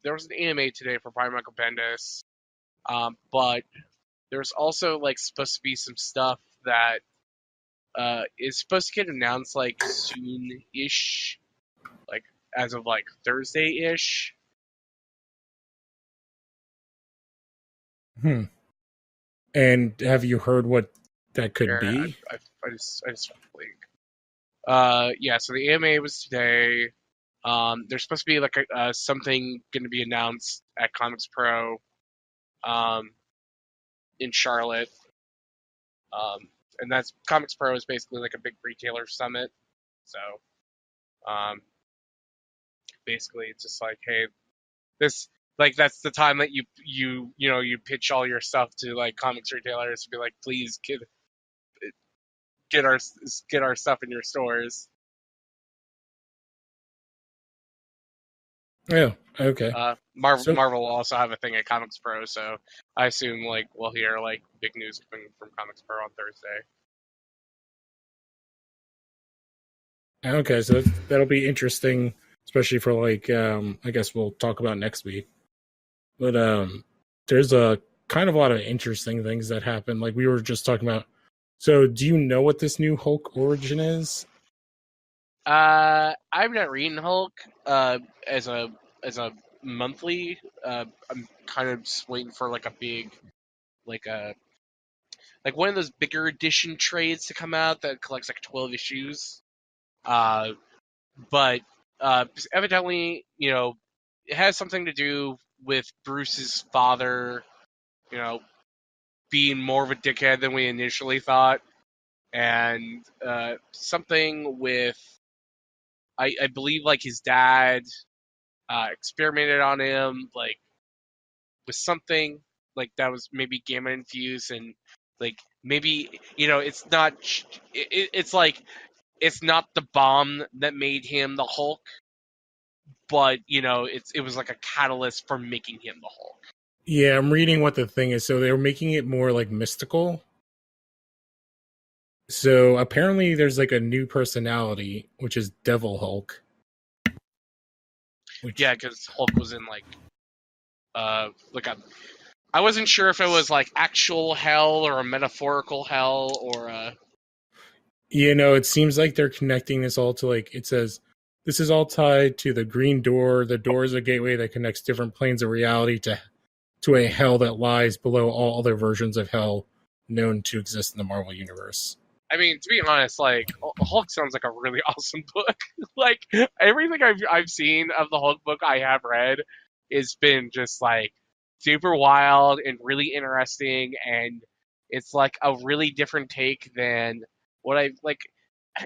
There was an anime today for Prime Bendis, but there's also like supposed to be some stuff that is supposed to get announced like soon-ish, like as of like Thursday-ish. And have you heard what that could Here, be? I just link. Yeah, so the AMA was today. There's supposed to be like something going to be announced at Comics Pro, in Charlotte. And that's Comics Pro is basically like a big retailer summit. So, basically it's just like, hey, this like that's the time that you pitch all your stuff to like comics retailers to be like, please get our stuff in your stores. Yeah. Okay. Marvel will also have a thing at Comics Pro, so I assume like we'll hear like big news coming from Comics Pro on Thursday. Okay, so that'll be interesting, especially for like I guess we'll talk about next week. But there's a kind of a lot of interesting things that happen. Like we were just talking about. So do you know what this new Hulk origin is? I'm not reading Hulk as a monthly. I'm kind of just waiting for like a big like one of those bigger edition trades to come out that collects like 12 issues. But evidently, it has something to do with Bruce's father, being more of a dickhead than we initially thought, and something with, I believe, like his dad experimented on him, like with something like that was maybe gamma infused, and like maybe it's not, it's like it's not the bomb that made him the Hulk, but it was like a catalyst for making him the Hulk. Yeah, I'm reading what the thing is. So they're making it more like mystical. So apparently there's like a new personality, which is Devil Hulk. Yeah, because Hulk was in like I wasn't sure if it was like actual hell or a metaphorical hell or it seems like they're connecting this all to like, it says, this is all tied to the green door. The door is a gateway that connects different planes of reality to a hell that lies below all other versions of hell known to exist in the Marvel Universe. I mean, to be honest, like Hulk sounds like a really awesome book. Like everything I've seen of the Hulk book I have read has been just like super wild and really interesting, and it's like a really different take than what I like.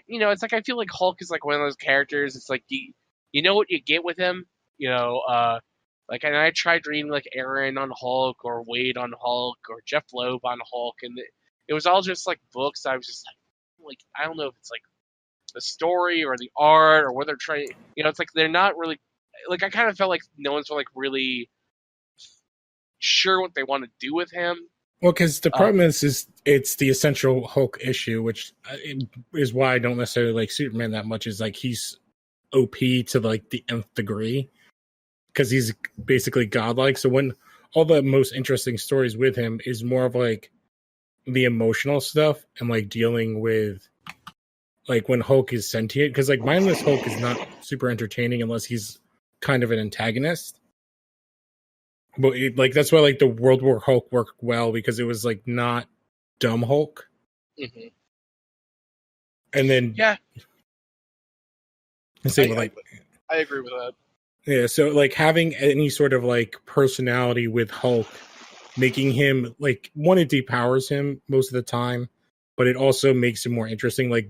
It's like I feel like Hulk is like one of those characters. It's like you know what you get with him. Like, and I tried reading like Aaron on Hulk or Wade on Hulk or Jeff Loeb on Hulk, and it was all just like books. I was just like I don't know if it's like the story or the art or what they're trying. It's like they're not really like I kind of felt like no one's like really sure what they want to do with him. Well, because the problem is it's the essential Hulk issue, which is why I don't necessarily like Superman that much. Is like he's OP to like the nth degree because he's basically godlike. So when all the most interesting stories with him is more of like the emotional stuff and like dealing with like when Hulk is sentient, because like mindless Hulk is not super entertaining unless he's kind of an antagonist. But that's why like the World War Hulk worked well, because it was like not dumb Hulk. Mm-hmm. And then yeah, I agree with that. Yeah, so like having any sort of like personality with Hulk, making him like it depowers him most of the time, but it also makes him more interesting. Like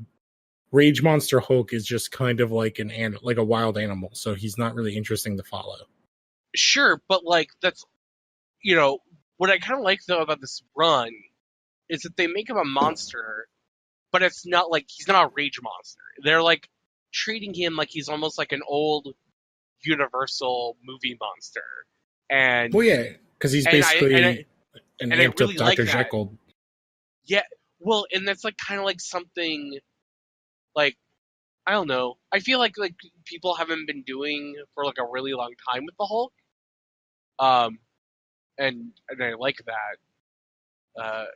Rage Monster Hulk is just kind of like like a wild animal, so he's not really interesting to follow. Sure, but like that's what I kind of like though about this run is that they make him a monster, but it's not like he's not a rage monster. They're like treating him like he's almost like an old Universal movie monster. And well, yeah, because he's basically an amped really up Dr. Jekyll. Yeah, well, and that's like kind of like something like I don't know. I feel like people haven't been doing for like a really long time with the Hulk. Um, and I like that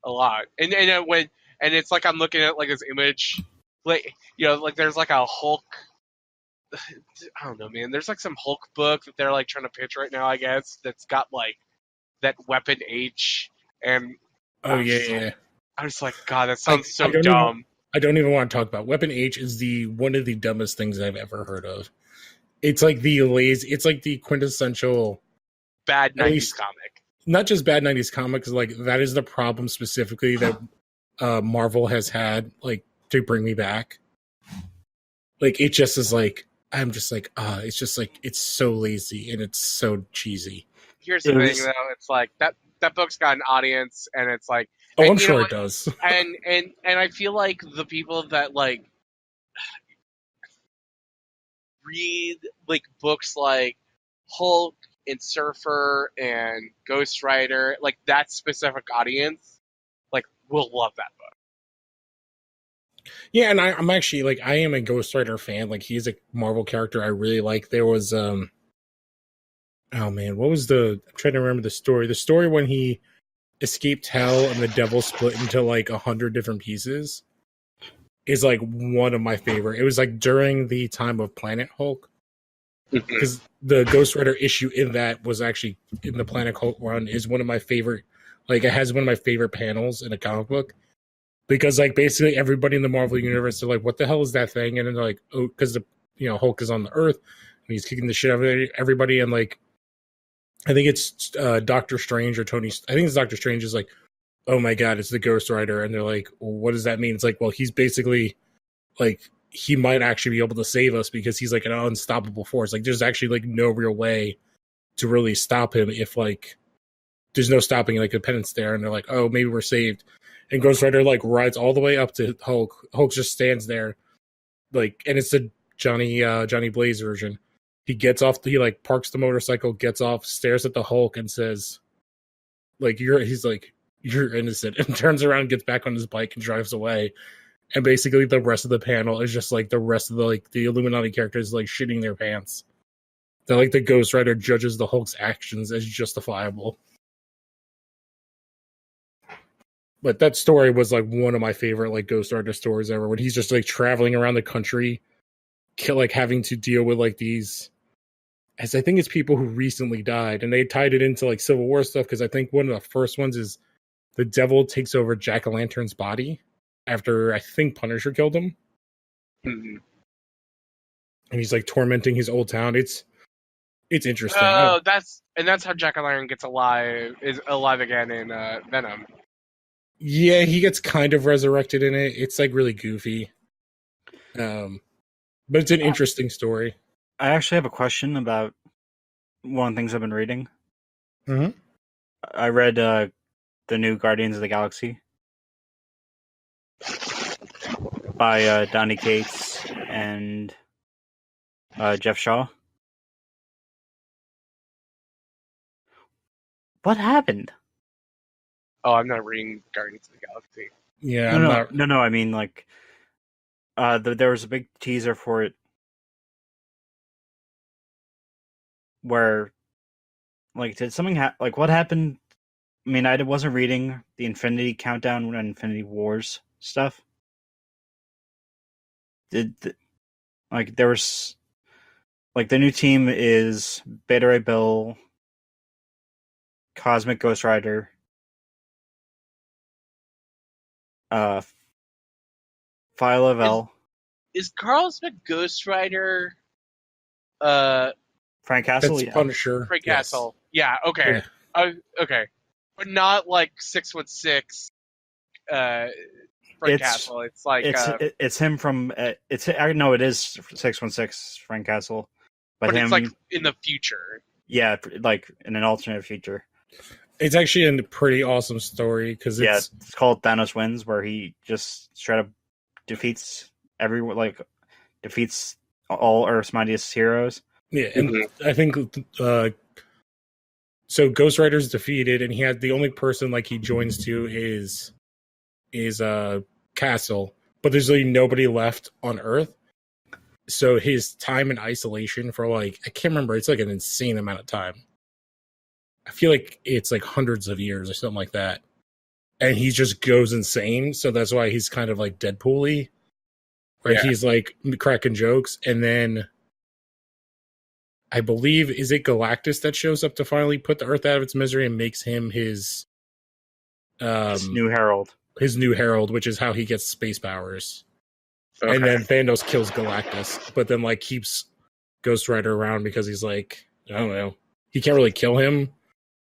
a lot. And it's like I'm looking at like this image, like like there's like a Hulk. I don't know, man. There's like some Hulk book that they're like trying to pitch right now, I guess. That's got like that Weapon H, and Oh yeah. I was like, God, that sounds so don't dumb. I don't even want to talk about Weapon H. Is the one of the dumbest things I've ever heard of. It's like it's like the quintessential Bad at 90s least, comic. Not just bad 90s comics, like that is the problem specifically that Marvel has had, like, to bring me back. Like, it just is like, I'm just like, it's just like, it's so lazy and it's so cheesy. Here's the thing, though. It's like that book's got an audience, and it's like, oh, and, I'm sure it does. and I feel like the people that like read like books like Hulk and Surfer and Ghost Rider, like that specific audience, like will love that book. Yeah, and I'm actually like, I am a Ghost Rider fan. Like, he's a Marvel character I really like. There was oh man, what was I'm trying to remember the story. The story when he escaped hell and the devil split into like 100 different pieces is like one of my favorite. It was like during the time of Planet Hulk, because the Ghost Rider issue in that was actually in the Planet Hulk run is one of my favorite. Like, it has one of my favorite panels in a comic book, because like basically everybody in the Marvel universe are like, what the hell is that thing? And then they're like, oh, because the Hulk is on the Earth and he's kicking the shit out of everybody. And like, I think it's Doctor Strange or Tony. I think it's Doctor Strange is like, oh my God, it's the Ghost Rider. And they're like, well, what does that mean? It's like, well, he's basically like, he might actually be able to save us because he's like an unstoppable force. Like, there's actually like no real way to really stop him if like there's no stopping like a penance there. And they're like, oh, maybe we're saved. And Ghost Rider like rides all the way up to Hulk. Hulk just stands there, like, and it's the Johnny Blaze version. He gets off. He like parks the motorcycle, gets off, stares at the Hulk, and says, "Like he's like, you're innocent," and turns around, gets back on his bike, and drives away. And basically, the rest of the panel is just like the rest of the Illuminati characters like shitting their pants. That like the Ghost Rider judges the Hulk's actions as justifiable. But that story was like one of my favorite like Ghost Rider stories ever, when he's just like traveling around the country, like having to deal with like these, as I think it's people who recently died, and they tied it into like Civil War stuff, because I think one of the first ones is the devil takes over Jack-o'-lantern's body after I think Punisher killed him, and he's like tormenting his old town. It's interesting. Oh, that's how Jack-o'-lantern gets alive again in Venom. Yeah, he gets kind of resurrected in it. It's like really goofy. But it's an interesting story. I actually have a question about one of the things I've been reading. Mm-hmm. I read the new Guardians of the Galaxy by Donny Cates and Jeff Shaw. What happened? Oh, I'm not reading Guardians of the Galaxy. Yeah, no. I mean, like, there was a big teaser for it where, like, did something like what happened? I mean, I wasn't reading the Infinity Countdown and Infinity Wars stuff. There was like the new team is Beta Ray Bill, Cosmic Ghost Rider, Phyla-Vell. Is Cosmic Ghost Rider Frank Castle? That's Punisher. Frank Castle. Yeah, okay. Yeah. Okay. But not like 616 Frank Castle. It's like it's him from I know it is 616 Frank Castle. But it's like in the future. Yeah, like in an alternate future. It's actually a pretty awesome story because it's called Thanos Wins, where he just straight up defeats all Earth's mightiest heroes. Yeah, and I think so. Ghost Rider's defeated, and he had the only person like he joins to is Castle, but there's like nobody left on Earth. So his time in isolation for like, I can't remember, it's like an insane amount of time. I feel like it's like hundreds of years or something like that. And he just goes insane. So that's why he's kind of like Deadpool-y. Right? Yeah. He's like cracking jokes. And then I believe, is it Galactus that shows up to finally put the Earth out of its misery and makes him his new herald. His new herald, which is how he gets space powers. Okay. And then Thanos kills Galactus, but then like keeps Ghost Rider around because he's like, I don't know, he can't really kill him,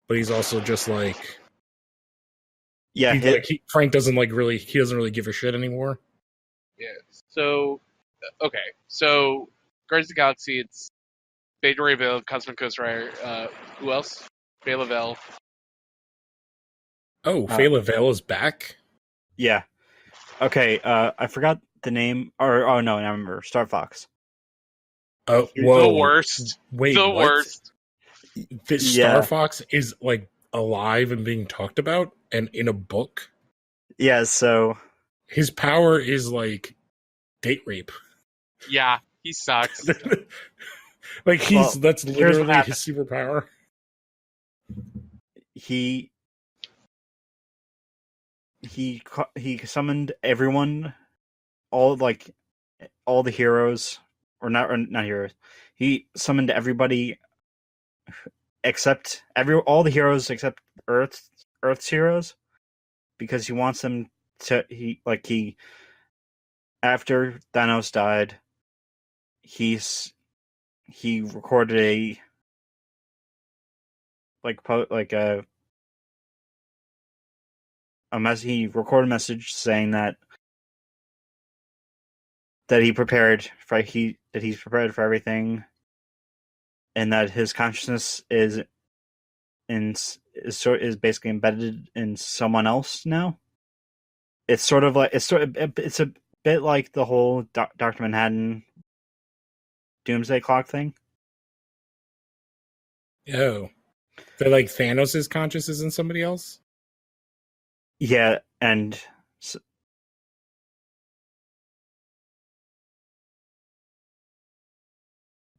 but he's also just like, yeah, Frank doesn't like really, he doesn't really give a shit anymore. Yeah. So, okay, so Guardians of the Galaxy, it's Beta Ray Bill, Cosmic Ghost Rider. Who else? Faye Lavelle. Oh, Faye Lavelle is back. Yeah. Okay. I forgot the name. Or no, I remember. Star Fox. Oh, whoa. The worst. Wait, the what? Worst. Star Fox is like alive and being talked about, and in a book. Yeah. So his power is like date rape. Yeah, he sucks. Like that's literally his superpower. He summoned everyone, all the heroes, or not heroes. He summoned everybody except all the heroes except Earth's heroes, because he wants them to. After Thanos died, he recorded a he recorded a message saying that he's prepared for everything, and that his consciousness is basically embedded in someone else now. It's a bit like the whole Dr. Manhattan Doomsday Clock thing. Oh, they're like Thanos' consciousness in somebody else. Yeah, and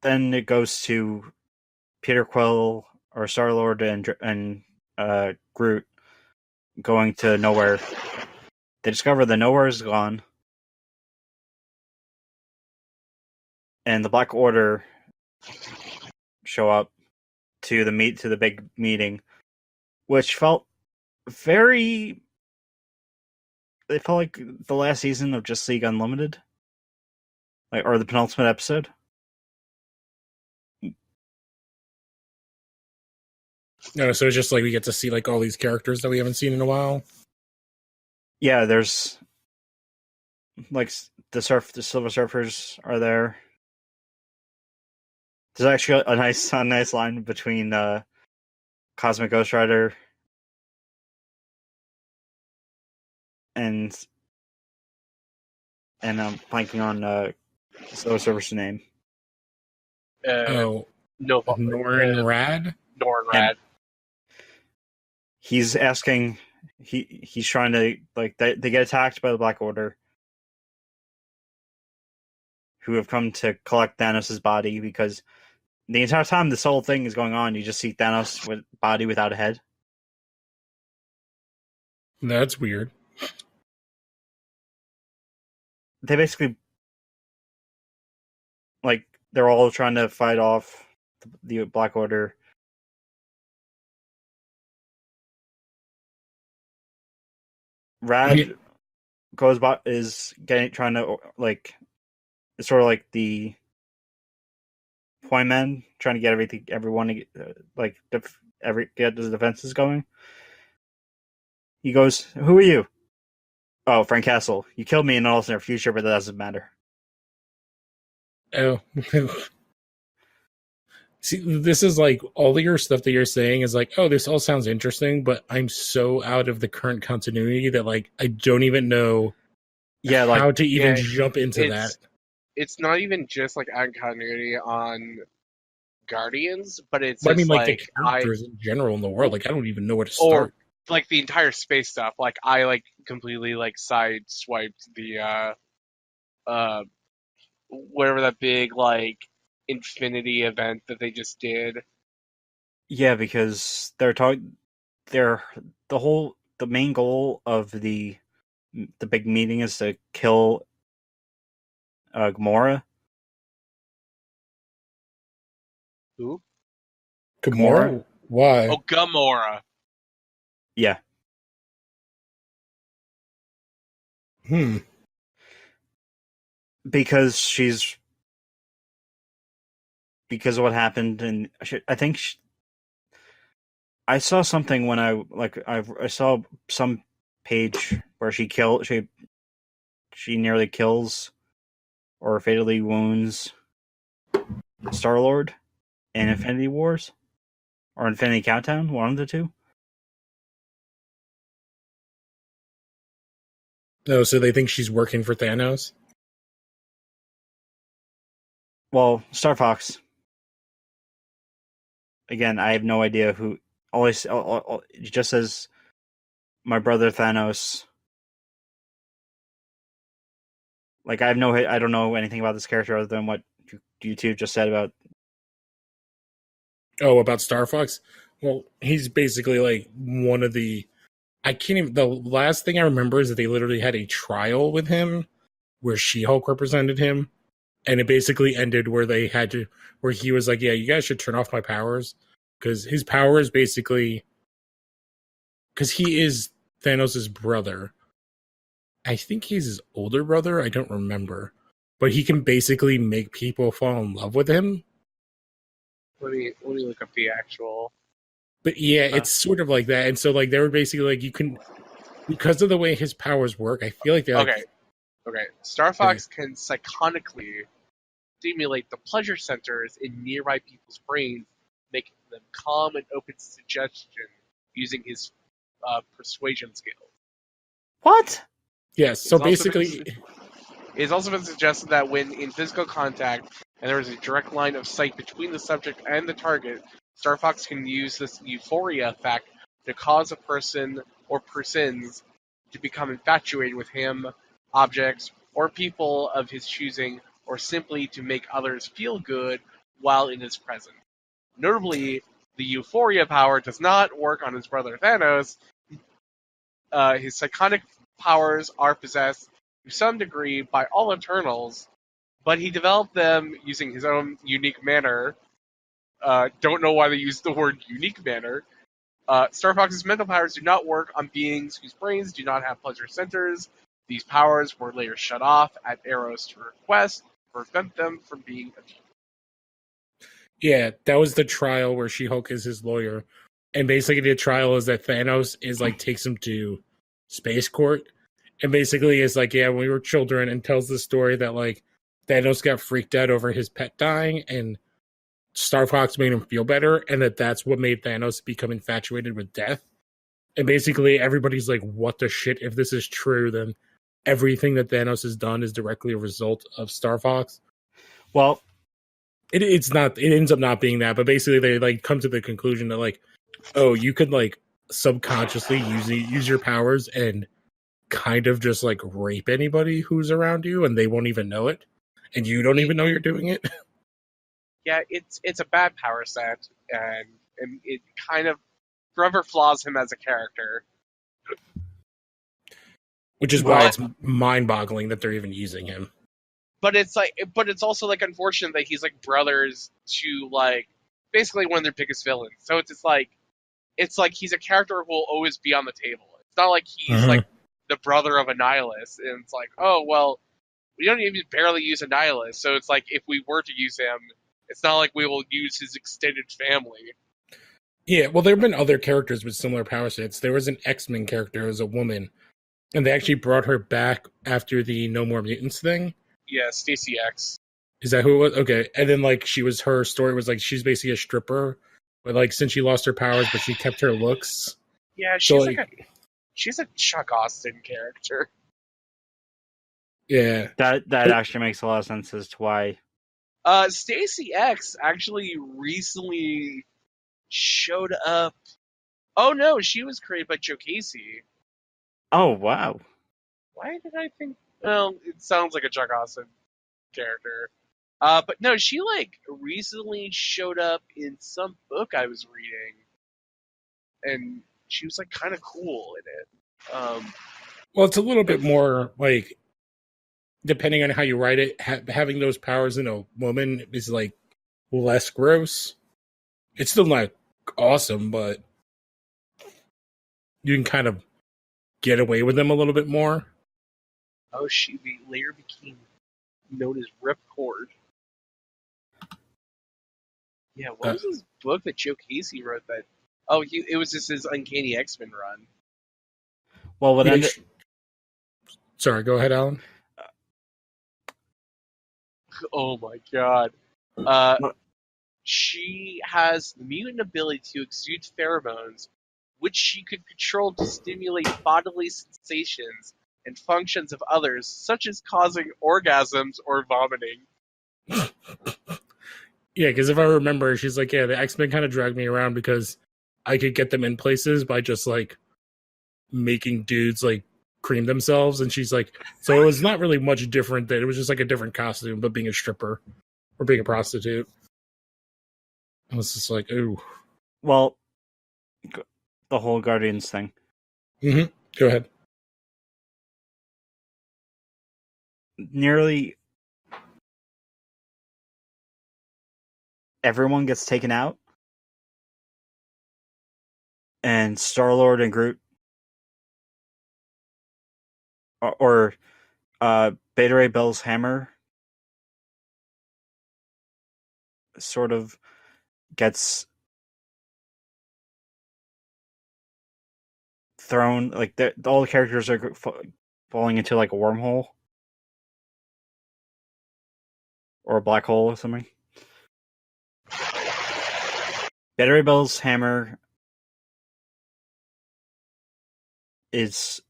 then it goes to Peter Quill or Star-Lord and Groot going to nowhere. They discover that nowhere is gone, and the Black Order show up to the big meeting, which felt very. It felt like the last season of Justice League Unlimited, or the penultimate episode. No, so it's just like we get to see like all these characters that we haven't seen in a while. Yeah, there's like the Silver Surfers are there. There's actually a nice line between Cosmic Ghost Rider and I'm blanking on Silver Surfer's name. Norrin Rad. Norrin Rad. He's asking. He's trying to they get attacked by the Black Order, who have come to collect Thanos' body, because the entire time this whole thing is going on, you just see Thanos with body without a head. That's weird. They basically they're all trying to fight off the Black Order. Rad goes by is trying to it's sort of like the point man, trying to get everyone to get the defenses going. He goes, "Who are you?" "Oh, Frank Castle. You killed me in an alternate future, but that doesn't matter." Oh. See, this is like all of your stuff that you're saying is like, oh, this all sounds interesting, but I'm so out of the current continuity that I don't even know how to even jump into that. It's not even just out of continuity on Guardians, but it's the characters in general in the world. I don't even know where to start. Or the entire space stuff. I completely sideswiped the uh, whatever that big like Infinity event that they just did. Yeah, because they're the main goal of the big meeting is to kill Gamora. Who? Gamora? Why? Oh, Gamora. Yeah, because because of what happened, and I think I saw something when I saw some page where she nearly kills or fatally wounds Star-Lord in Infinity Wars or Infinity Countdown, one of the two. No, so they think she's working for Thanos? Well, Star Fox. Again, I have no idea who. Always, it just says my brother Thanos. Like I don't know anything about this character other than what you two just said about. Oh, about Star Fox? Well, he's basically like one of the. I can't even. The last thing I remember is that they literally had a trial with him where She-Hulk represented him. And it basically ended where where he was like, yeah, you guys should turn off my powers. Because his power is basically. Because he is Thanos' brother. I think he's his older brother. I don't remember. But he can basically make people fall in love with him. Let me look up the actual. But yeah, it's sort of like that. And so like they were basically like you can because of the way his powers work, I feel like they're Okay. Star Fox can psychonically stimulate the pleasure centers in nearby people's brains, making them calm and open to suggestion using his persuasion skills. What? Yes, so basically It's also been suggested that when in physical contact and there is a direct line of sight between the subject and the target, Star Fox can use this euphoria effect to cause a person or persons to become infatuated with him, objects, or people of his choosing, or simply to make others feel good while in his presence. Notably, the euphoria power does not work on his brother Thanos. His psychotic powers are possessed to some degree by all Eternals, but he developed them using his own unique manner. Don't know why they use the word unique manner. Star Fox's mental powers do not work on beings whose brains do not have pleasure centers. These powers were later shut off at Arrow's request to prevent them from being abused. yeah, that was the trial where She-Hulk is his lawyer. And basically the trial is that Thanos is like takes him to space court and basically is like, yeah, when we were children, and tells the story that like Thanos got freaked out over his pet dying and Star Fox made him feel better, and that's what made Thanos become infatuated with death. And basically everybody's like, what the shit? If this is true, then everything that Thanos has done is directly a result of Star Fox. Well, it's not. It ends up not being that, but basically they like come to the conclusion that like, oh, you could like subconsciously use your powers and kind of just like rape anybody who's around you, and they won't even know it, and you don't even know you're doing it. Yeah, it's a bad power set, and it kind of forever flaws him as a character. Which is why it's mind-boggling that they're even using him. But it's also like unfortunate that he's like brothers to like basically one of their biggest villains. So it's like he's a character who will always be on the table. It's not like he's like the brother of Annihilus, and it's like, oh well, we don't even barely use Annihilus, so it's like if we were to use him, it's not like we will use his extended family. Yeah, well, there have been other characters with similar power sets. There was an X-Men character who was a woman, and they actually brought her back after the No More Mutants thing. Yeah, Stacy X. Is that who it was? Okay. And then, like, her story was, like, she's basically a stripper, but, like, since she lost her powers, but she kept her looks. Yeah, she's a Chuck Austin character. Yeah. That actually makes a lot of sense as to why. Stacy X actually recently showed up. Oh, no, she was created by Joe Casey. Oh, wow. Why did I think Well, it sounds like a Chuck Austin character. But no, she like recently showed up in some book I was reading, and she was like kind of cool in it. Well, it's a little bit more like, depending on how you write it, having those powers in a woman is like less gross. It's still not awesome, but you can kind of get away with them a little bit more. Oh, she later became known as Ripcord. Yeah, what was this book that Joe Casey wrote that? Oh, it was just his Uncanny X-Men run. Well, what ended... Sorry, go ahead, Alan. Oh my god. She has the mutant ability to exude pheromones, which she could control to stimulate bodily sensations and functions of others, such as causing orgasms or vomiting. Yeah, because if I remember, she's like, yeah, the X-Men kind of dragged me around because I could get them in places by just like making dudes like cream themselves, and she's like, so it was not really much different. That it was just like a different costume, but being a stripper or being a prostitute. I was just like, ooh. Well, the whole Guardians thing. Mm-hmm. Go ahead. Nearly everyone gets taken out, and Star-Lord and Groot, or Beta Ray Bill's hammer, sort of gets thrown, like all the characters are falling into like a wormhole or a black hole or something. Beta Ray Bill's hammer is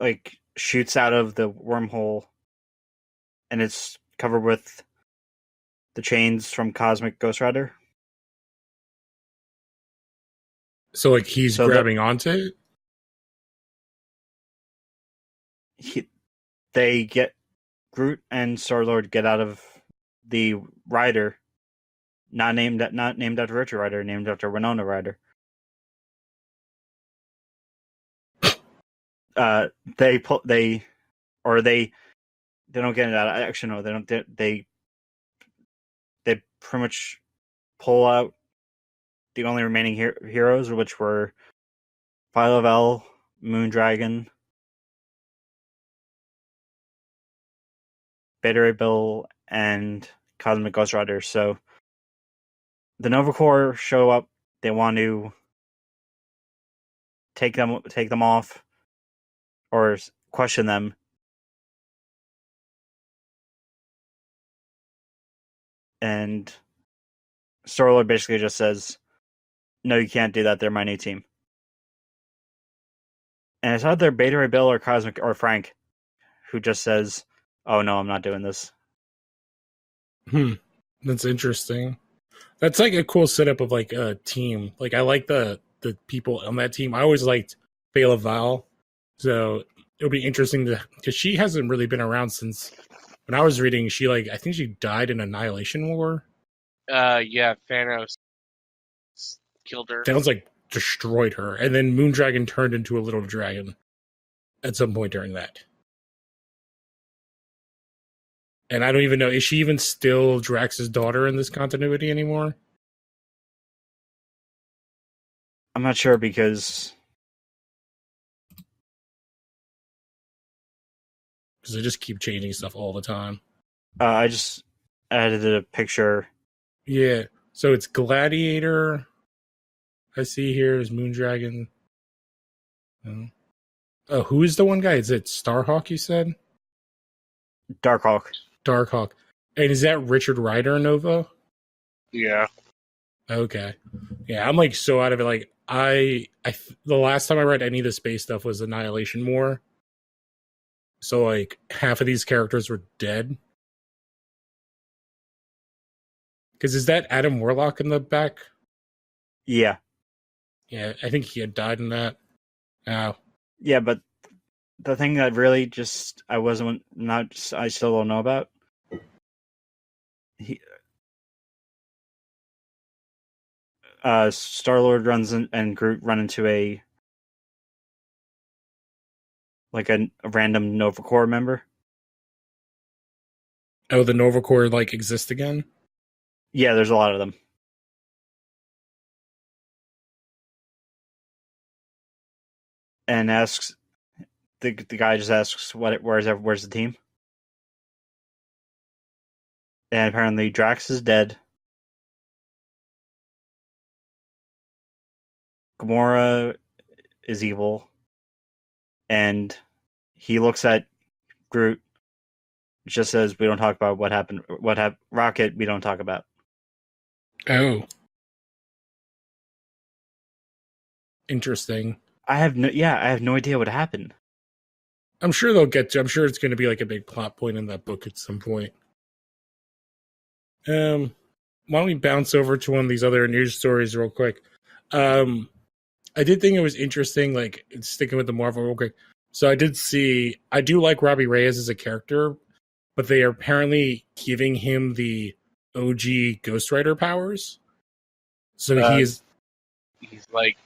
like shoots out of the wormhole, and it's covered with the chains from Cosmic Ghost Rider. So like he's grabbing onto it? They get Groot and Star-Lord get out of the rider, not named after Richard Rider, named after Winona Ryder. They don't get it out. Actually, no, they don't. They pretty much pull out the only remaining heroes, which were Phyla-Vell, Moondragon, Beta Ray Bill, and Cosmic Ghost Rider. So the Nova Corps show up. They want to take them off or question them. And Star-Lord basically just says, no, you can't do that. They're my new team. And it's either Beta Ray Bill or Cosmic or Frank who just says, oh no, I'm not doing this. That's interesting. That's like a cool setup of like a team. Like I like the people on that team. I always liked Phyla-Vell. So it'll be interesting because she hasn't really been around since when I was reading. She I think she died in Annihilation War. Yeah, Thanos killed her. Thanos destroyed her, and then Moondragon turned into a little dragon at some point during that. And I don't even know, is she even still Drax's daughter in this continuity anymore? I'm not sure because they just keep changing stuff all the time. I just added a picture. Yeah, so it's Gladiator. I see here is Moondragon. Oh, who is the one guy? Is it Starhawk, you said? Darkhawk. And is that Richard Rider Nova? Yeah. Okay. Yeah, I'm so out of it. The last time I read any of the space stuff was Annihilation War. So half of these characters were dead. Because is that Adam Warlock in the back? Yeah. Yeah, I think he had died in that. Oh. Yeah, but the thing that really just I still don't know about. Star-Lord runs and Groot run into a random Nova Corps member. Oh, the Nova Corps like exist again? Yeah, there's a lot of them. And asks the guy just asks where's the team? And apparently Drax is dead. Gamora is evil. And he looks at Groot, just says, "We don't talk about what happened. Rocket, we don't talk about." Oh, interesting. I have no idea what happened. I'm sure they'll get to. I'm sure it's going to be like a big plot point in that book at some point. Why don't we bounce over to one of these other news stories real quick? I did think it was interesting, like sticking with the Marvel real quick. So I do like Robbie Reyes as a character, but they are apparently giving him the OG Ghost Rider powers. So he's like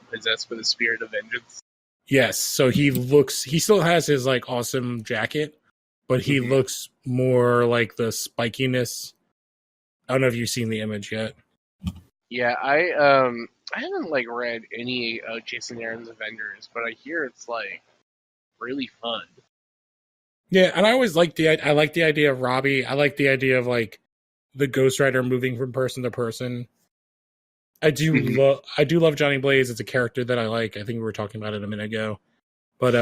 possessed with the spirit of vengeance. Yes, so he still has his like awesome jacket, but he looks more like the spikiness. I don't know if you've seen the image yet. Yeah, I haven't like read any Jason Aaron's Avengers, but I hear it's like really fun. Yeah, and I always like the idea of Robbie. I like the idea of like the Ghost Rider moving from person to person. I do love Johnny Blaze as a character that I like. I think we were talking about it a minute ago. But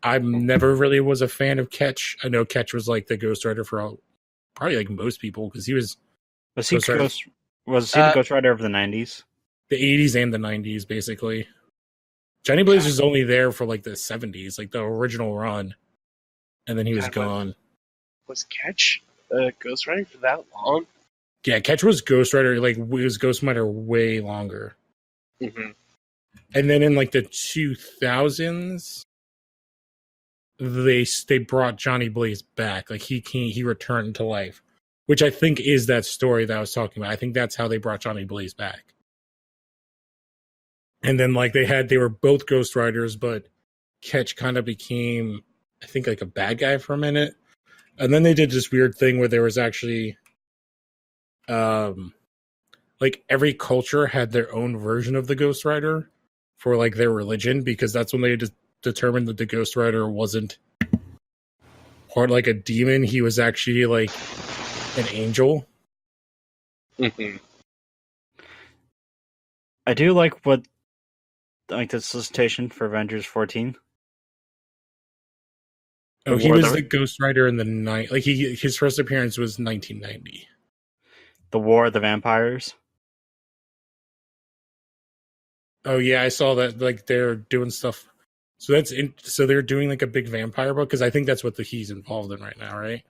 I never really was a fan of Ketch. I know Ketch was like the Ghost Rider for probably like most people because he was he the Ghost Rider of the 90s? The 80s and the 90s, basically. Johnny Blaze was only there for like the 70s, like the original run. And then he was gone. Was Ketch Ghost Rider for that long? Yeah, Ketch was Ghost Rider, like was Ghost Rider way longer. Mm-hmm. And then in like the 2000s, they brought Johnny Blaze back. Like he returned to life, which I think is that story that I was talking about. I think that's how they brought Johnny Blaze back. And then like they were both Ghost Riders, but Ketch kind of became, I think, like a bad guy for a minute. And then they did this weird thing where there was actually like every culture had their own version of the Ghost Rider for like their religion, because that's when they determined that the Ghost Rider wasn't part like a demon. He was actually like an angel. Mm-hmm. I do like the solicitation for Avengers 14. Oh, he was the Ghost Rider in the night. Like his first appearance was 1990. The War of the Vampires. Oh yeah, I saw that. Like they're doing stuff. So so they're doing like a big vampire book, because I think that's what he's involved in right now, right?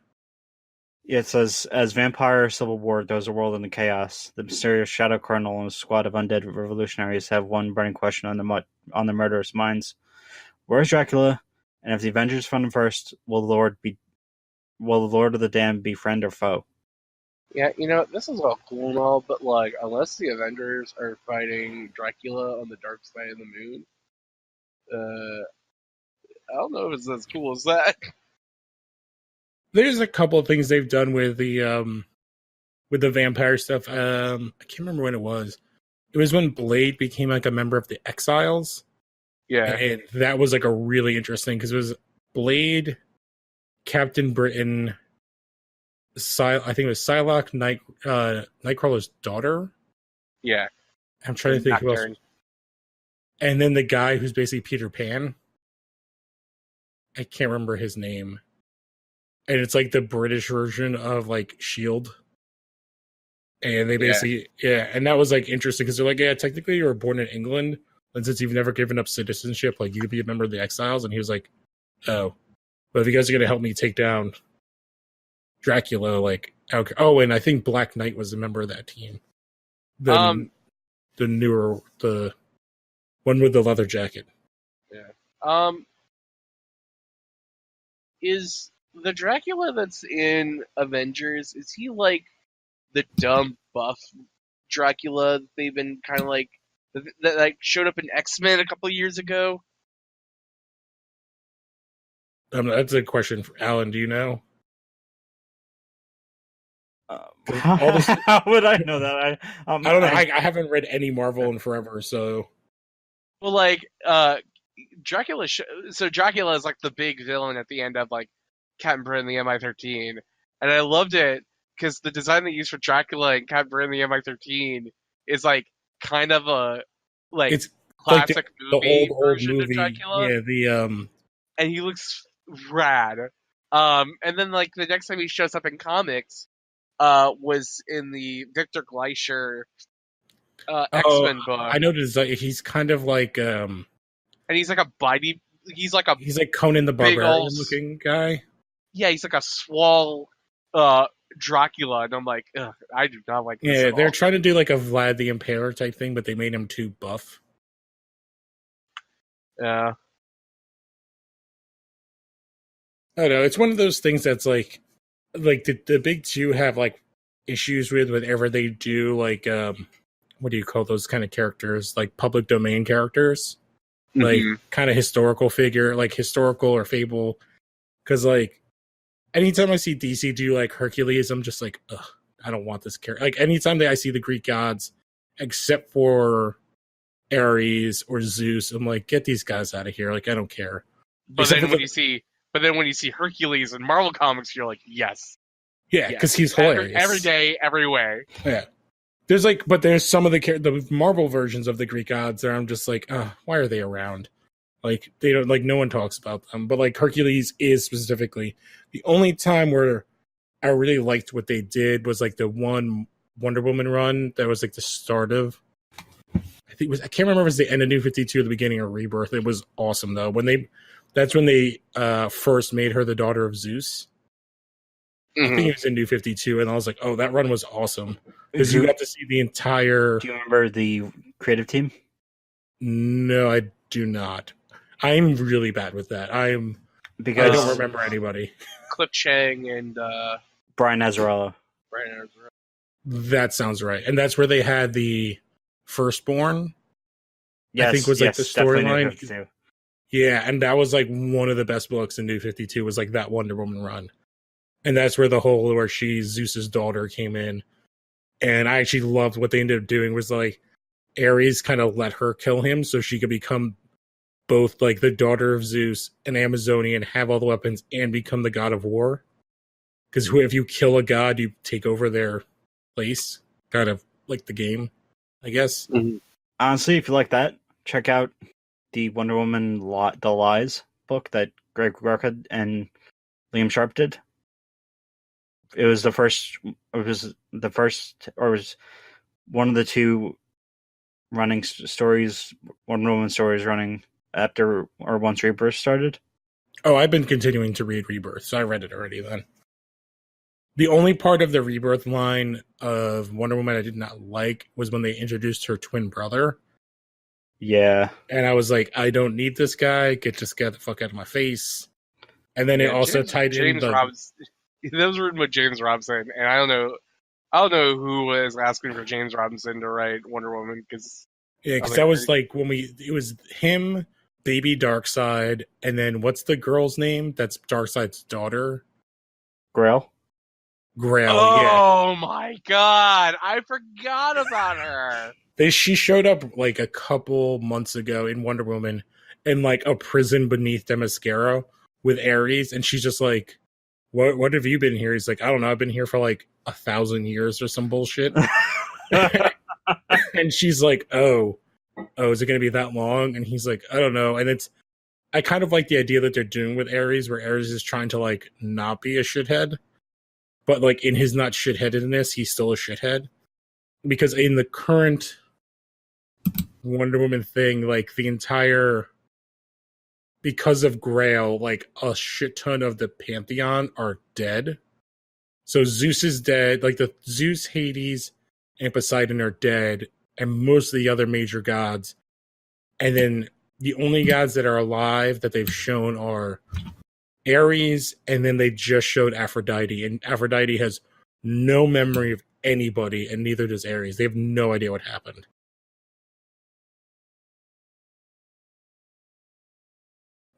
Yeah, it says, as Vampire Civil War throws the world into chaos, the mysterious Shadow Colonel and a squad of undead revolutionaries have one burning question on their murderous minds: where's Dracula? And if the Avengers find him first, will the Lord of the Damned be friend or foe? Yeah, this is all cool and all, but like, unless the Avengers are fighting Dracula on the dark side of the moon, I don't know if it's as cool as that. There's a couple of things they've done with the vampire stuff. I can't remember when it was. It was when Blade became like a member of the Exiles. Yeah, and that was like a really interesting, because it was Blade, Captain Britain, I think it was Psylocke, Nightcrawler's daughter. Yeah, I'm trying to think who else. And then the guy who's basically Peter Pan. I can't remember his name. And it's like the British version of like S.H.I.E.L.D. And they basically, and that was like interesting, because they're like, yeah, technically you were born in England, and since you've never given up citizenship, like you could be a member of the Exiles. And he was like, oh, but if you guys are going to help me take down Dracula, like, okay. Oh, and I think Black Knight was a member of that team. The one with the leather jacket. Yeah. is the Dracula that's in Avengers, is he like the dumb buff Dracula that they've been kind of like, that like showed up in X-Men a couple of years ago? That's a question for Alan. Do you know? How would I know that? I don't know. I haven't read any Marvel in forever, so. Well, like, Dracula. So Dracula is like the big villain at the end of like Captain Britain and the MI13, and I loved it because the design they used for Dracula and Captain Britain and the MI13 is like kind of a like It's classic like movie old version movie. of Dracula. Yeah, and he looks rad. And then like the next time he shows up in comics, was in the Victor Gleischer X-Men book. I noticed he's kind of like and he's like a bitey. He's like Conan the big Barbarian old- looking guy. Yeah, he's like a swole Dracula, and I'm like, ugh, I do not like this. Yeah, at they're all. trying to do like a Vlad the Impaler type thing, but they made him too buff. Yeah. I don't know. It's one of those things that's like the big two have like issues with whatever they do. Like, what do you call those kind of characters? Like public domain characters, like kind of historical figure, like historical or fable. Because like, anytime I see DC do like Hercules, I'm just like, ugh, I don't want this character. Like anytime that I see the Greek gods, except for Ares or Zeus, I'm like, get these guys out of here. Like I don't care. But then when you see Hercules in Marvel comics, you're like, yes. Yeah, because he's hilarious. Every day, every way. Yeah. There's some of the Marvel versions of the Greek gods that I'm just like, oh, why are they around? Like, they don't, like, no one talks about them. But, like, Hercules is specifically the only time where I really liked what they did was, like, the one Wonder Woman run that was, like, the start of, I can't remember if it was the end of New 52 or the beginning of Rebirth. It was awesome, though. That's when they first made her the daughter of Zeus. I think it was in New 52, and I was like, oh, that run was awesome. Because you got to see the entire... Do you remember the creative team? No, I do not. I'm really bad with that. I don't remember anybody. Cliff Chang and Brian Azzarello. That sounds right. And that's where they had the Firstborn. Yes, I think was like the storyline. New Yeah, and that was like one of the best books in New 52 was like that Wonder Woman run. And that's where the whole where she's Zeus's daughter came in. And I actually loved what they ended up doing was like Ares kind of let her kill him so she could become both like the daughter of Zeus and Amazonian, have all the weapons, and become the god of war. Because if you kill a god, you take over their place. Kind of like the game, I guess. Mm-hmm. Honestly, if you like that, check out the Wonder Woman The Lies book that Greg Rucka and Liam Sharp did. It was one of the two running stories, Wonder Woman stories running after or once Rebirth started. Oh, I've been continuing to read Rebirth, so I read it already then. The only part of the Rebirth line of Wonder Woman I did not like was when they introduced her twin brother. Yeah. And I was like, I don't need this guy. Get the fuck out of my face. And then it also tied in that was written with James Robinson, and I don't know who was asking for James Robinson to write Wonder Woman because that was like when it was him, Baby Darkseid, and then what's the girl's name? That's Darkseid's daughter, Grail. Oh my god, I forgot about her. She showed up like a couple months ago in Wonder Woman in like a prison beneath Themyscira with Ares, and she's just like, What have you been here? He's like, I don't know. I've been here for like 1,000 years or some bullshit. And she's like, oh, is it going to be that long? And he's like, I don't know. And I kind of like the idea that they're doing with Ares, where Ares is trying to like not be a shithead, but like in his not shitheadedness, he's still a shithead. Because in the current Wonder Woman thing, like because of Grail, like a shit ton of the Pantheon are dead. So Zeus is dead. Like the Zeus, Hades, and Poseidon are dead, and most of the other major gods. And then the only gods that are alive that they've shown are Ares, and then they just showed Aphrodite, and Aphrodite has no memory of anybody, and neither does Ares. They have no idea what happened.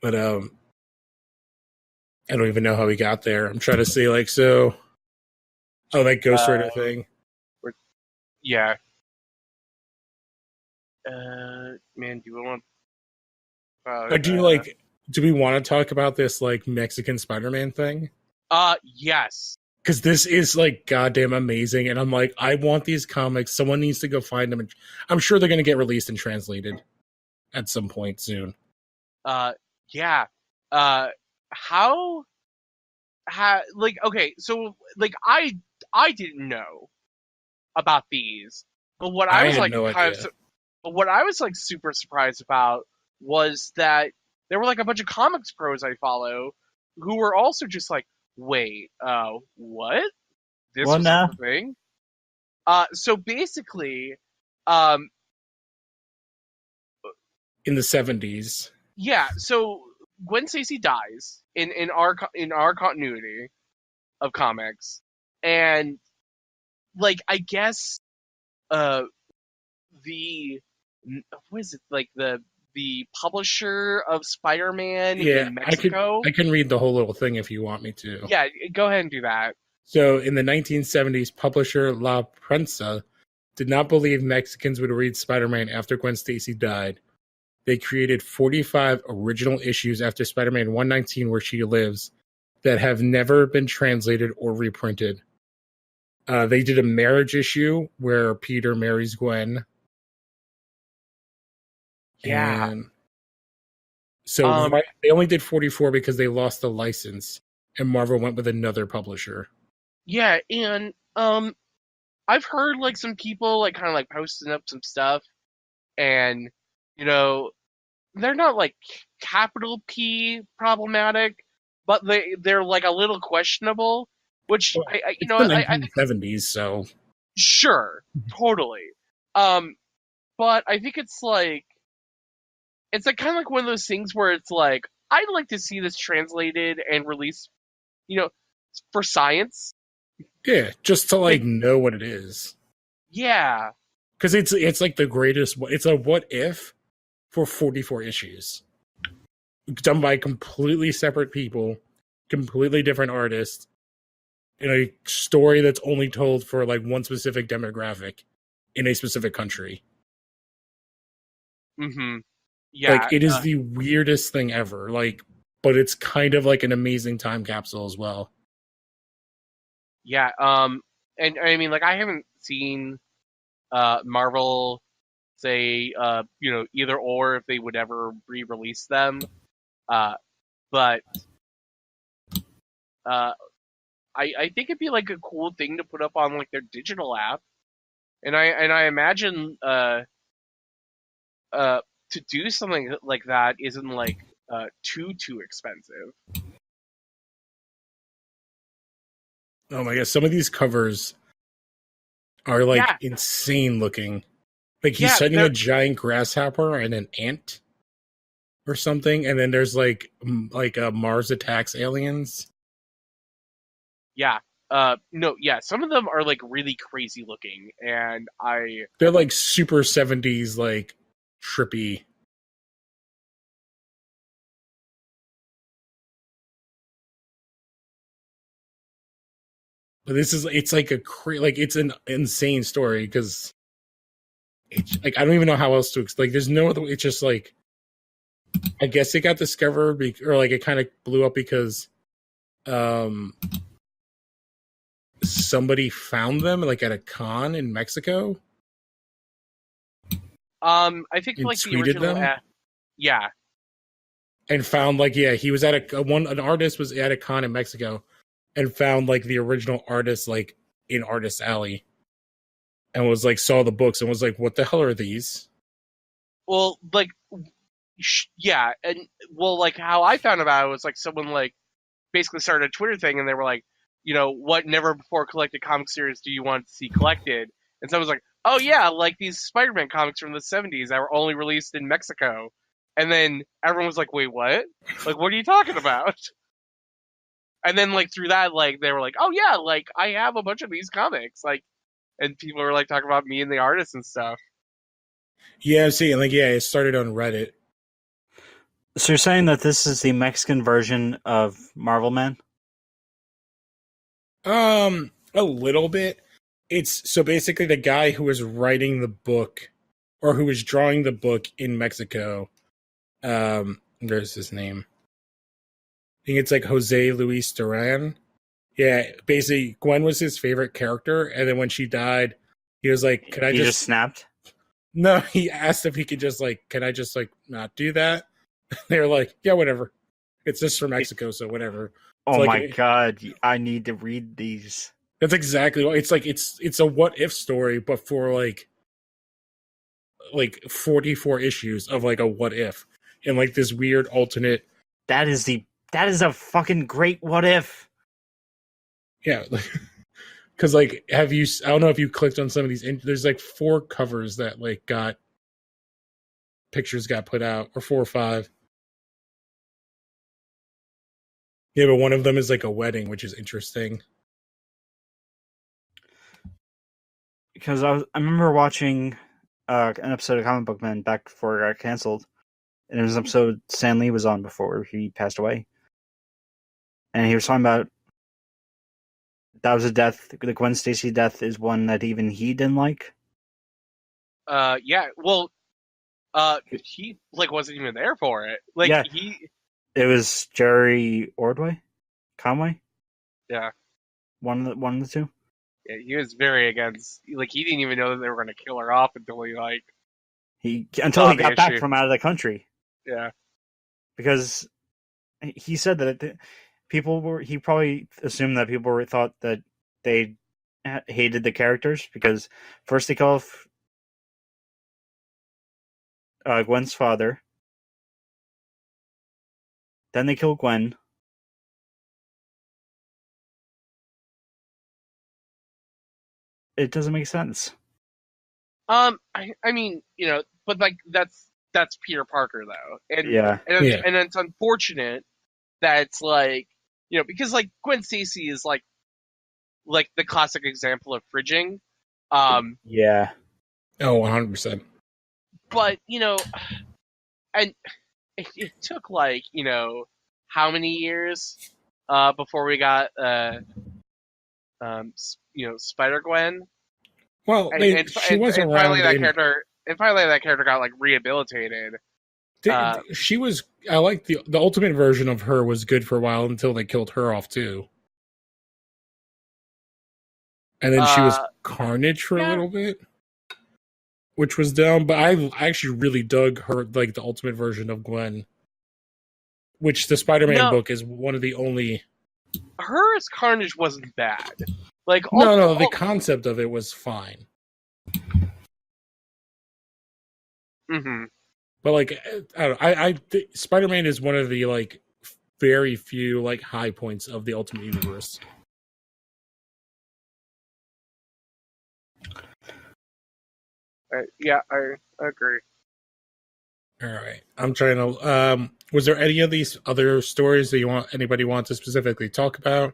But I don't even know how he got there. I'm trying to see, like, so. Oh, that Ghost Rider thing. Yeah. Man, do you want? Do we want to talk about this like Mexican Spider-Man thing? Yes. Because this is like goddamn amazing, and I'm like, I want these comics. Someone needs to go find them. And I'm sure they're going to get released and translated at some point soon. Yeah. Okay, so like I didn't know about these, but what I was like what I was like super surprised about was that there were like a bunch of comics pros I follow who were also just like, wait, what? This was the thing? So basically, in the 70s. Yeah, so Gwen Stacy dies in our continuity of comics, and like I guess the what is it, like the publisher of Spider-Man in Mexico. I can read the whole little thing if you want me to. Yeah, go ahead and do that. So in the 1970s, publisher La Prensa did not believe Mexicans would read Spider-Man after Gwen Stacy died. They created 45 original issues after Spider-Man 119 Where She Lives that have never been translated or reprinted. They did a marriage issue where Peter marries Gwen. Yeah. And so they only did 44 because they lost the license, and Marvel went with another publisher. Yeah, and I've heard like some people like kind of like posting up some stuff, and you know, they're not like capital P problematic, but they're like a little questionable. Which well, I the 1970s, so sure, totally. But I think it's like kind of like one of those things where it's like I'd like to see this translated and released, for science. Yeah, just to like know what it is. Yeah, because it's like the greatest. It's a what if for 44 issues, done by completely separate people, completely different artists, in a story that's only told for like one specific demographic in a specific country. Mm-hmm. Yeah, like it is the weirdest thing ever. Like, but it's kind of like an amazing time capsule as well. Yeah, and I mean, like, I haven't seen Marvel say, either or if they would ever re-release them, but I think it'd be like a cool thing to put up on like their digital app, and I imagine to do something like that isn't like too expensive. Oh my god, some of these covers are like insane looking. Like he's sending a giant grasshopper and an ant or something, and then there's like Mars attacks aliens. Yeah. No, yeah, some of them are like really crazy looking, and they're like super 70s, like trippy. But it's like it's an insane story because it's like I don't even know how else to like. There's no other. It's just like I guess it got discovered or like it kind of blew up because somebody found them like at a con in Mexico. I think like the original them? Yeah. And found he was at an artist was at a con in Mexico and found like the original artist like in Artist Alley and was like saw the books and was like, what the hell are these? Well, like yeah, and well, like how I found about it was like someone like basically started a Twitter thing and they were like, what never before collected comic series do you want to see collected? And someone was like, oh yeah, like these Spider-Man comics from the 70s that were only released in Mexico. And then everyone was like, wait, what? Like, what are you talking about? And then like through that, like they were like, oh yeah, like I have a bunch of these comics, like, and people were like talking about me and the artists and stuff. Yeah, see, like it started on Reddit. So you're saying that this is the Mexican version of Marvel Man? A little bit. It's so basically the guy who was writing the book or who was drawing the book in Mexico. There's his name. I think it's like Jose Luis Duran. Yeah, basically Gwen was his favorite character, and then when she died, he was like, "Could I He just snapped? No, he asked if he could just like, can I just like not do that? They were like, yeah, whatever. It's just for Mexico, so whatever. Oh like, my god, I need to read these. That's exactly what it's like. It's a what if story, but for like 44 issues of like a what if and like this weird alternate. That is a fucking great what if. Yeah, because like I don't know if you clicked on some of these. There's like 4 covers that like got pictures got put out, or 4 or 5. Yeah, but one of them is like a wedding, which is interesting. Because I remember watching an episode of Comic Book Man back before it got canceled, and it was an episode Stan Lee was on before he passed away, and he was talking about that was a death. The Gwen Stacy death is one that even he didn't like. Yeah, well, he like wasn't even there for it. Like Yeah. he, It was Jerry Conway. Yeah, one of the two. Yeah, he was very against. Like he didn't even know that they were going to kill her off until he like until he the got back issue. from out of the country. Yeah, because he said that he probably assumed that people thought that they hated the characters because first they kill off Gwen's father, then they kill Gwen. It doesn't make sense. I mean, but like that's Peter Parker though, and and it's unfortunate that it's like because like Gwen Stacy is like the classic example of fridging. Yeah. Oh, 100%. But and it took like how many years before we got Spider-Gwen. Well, she wasn't around. Finally, that character got like rehabilitated. She was. I like the ultimate version of her was good for a while until they killed her off too, and then she was Carnage for a little bit, which was dumb. But I actually really dug her, like the ultimate version of Gwen, which the Spider-Man book is one of the only. Her as Carnage wasn't bad. Like the concept of it was fine. Mm-hmm. But like I don't know, I Spider-Man is one of the like very few like high points of the Ultimate Universe. Yeah, I agree. All right, I'm trying to. Was there any of these other stories that anybody wants to specifically talk about?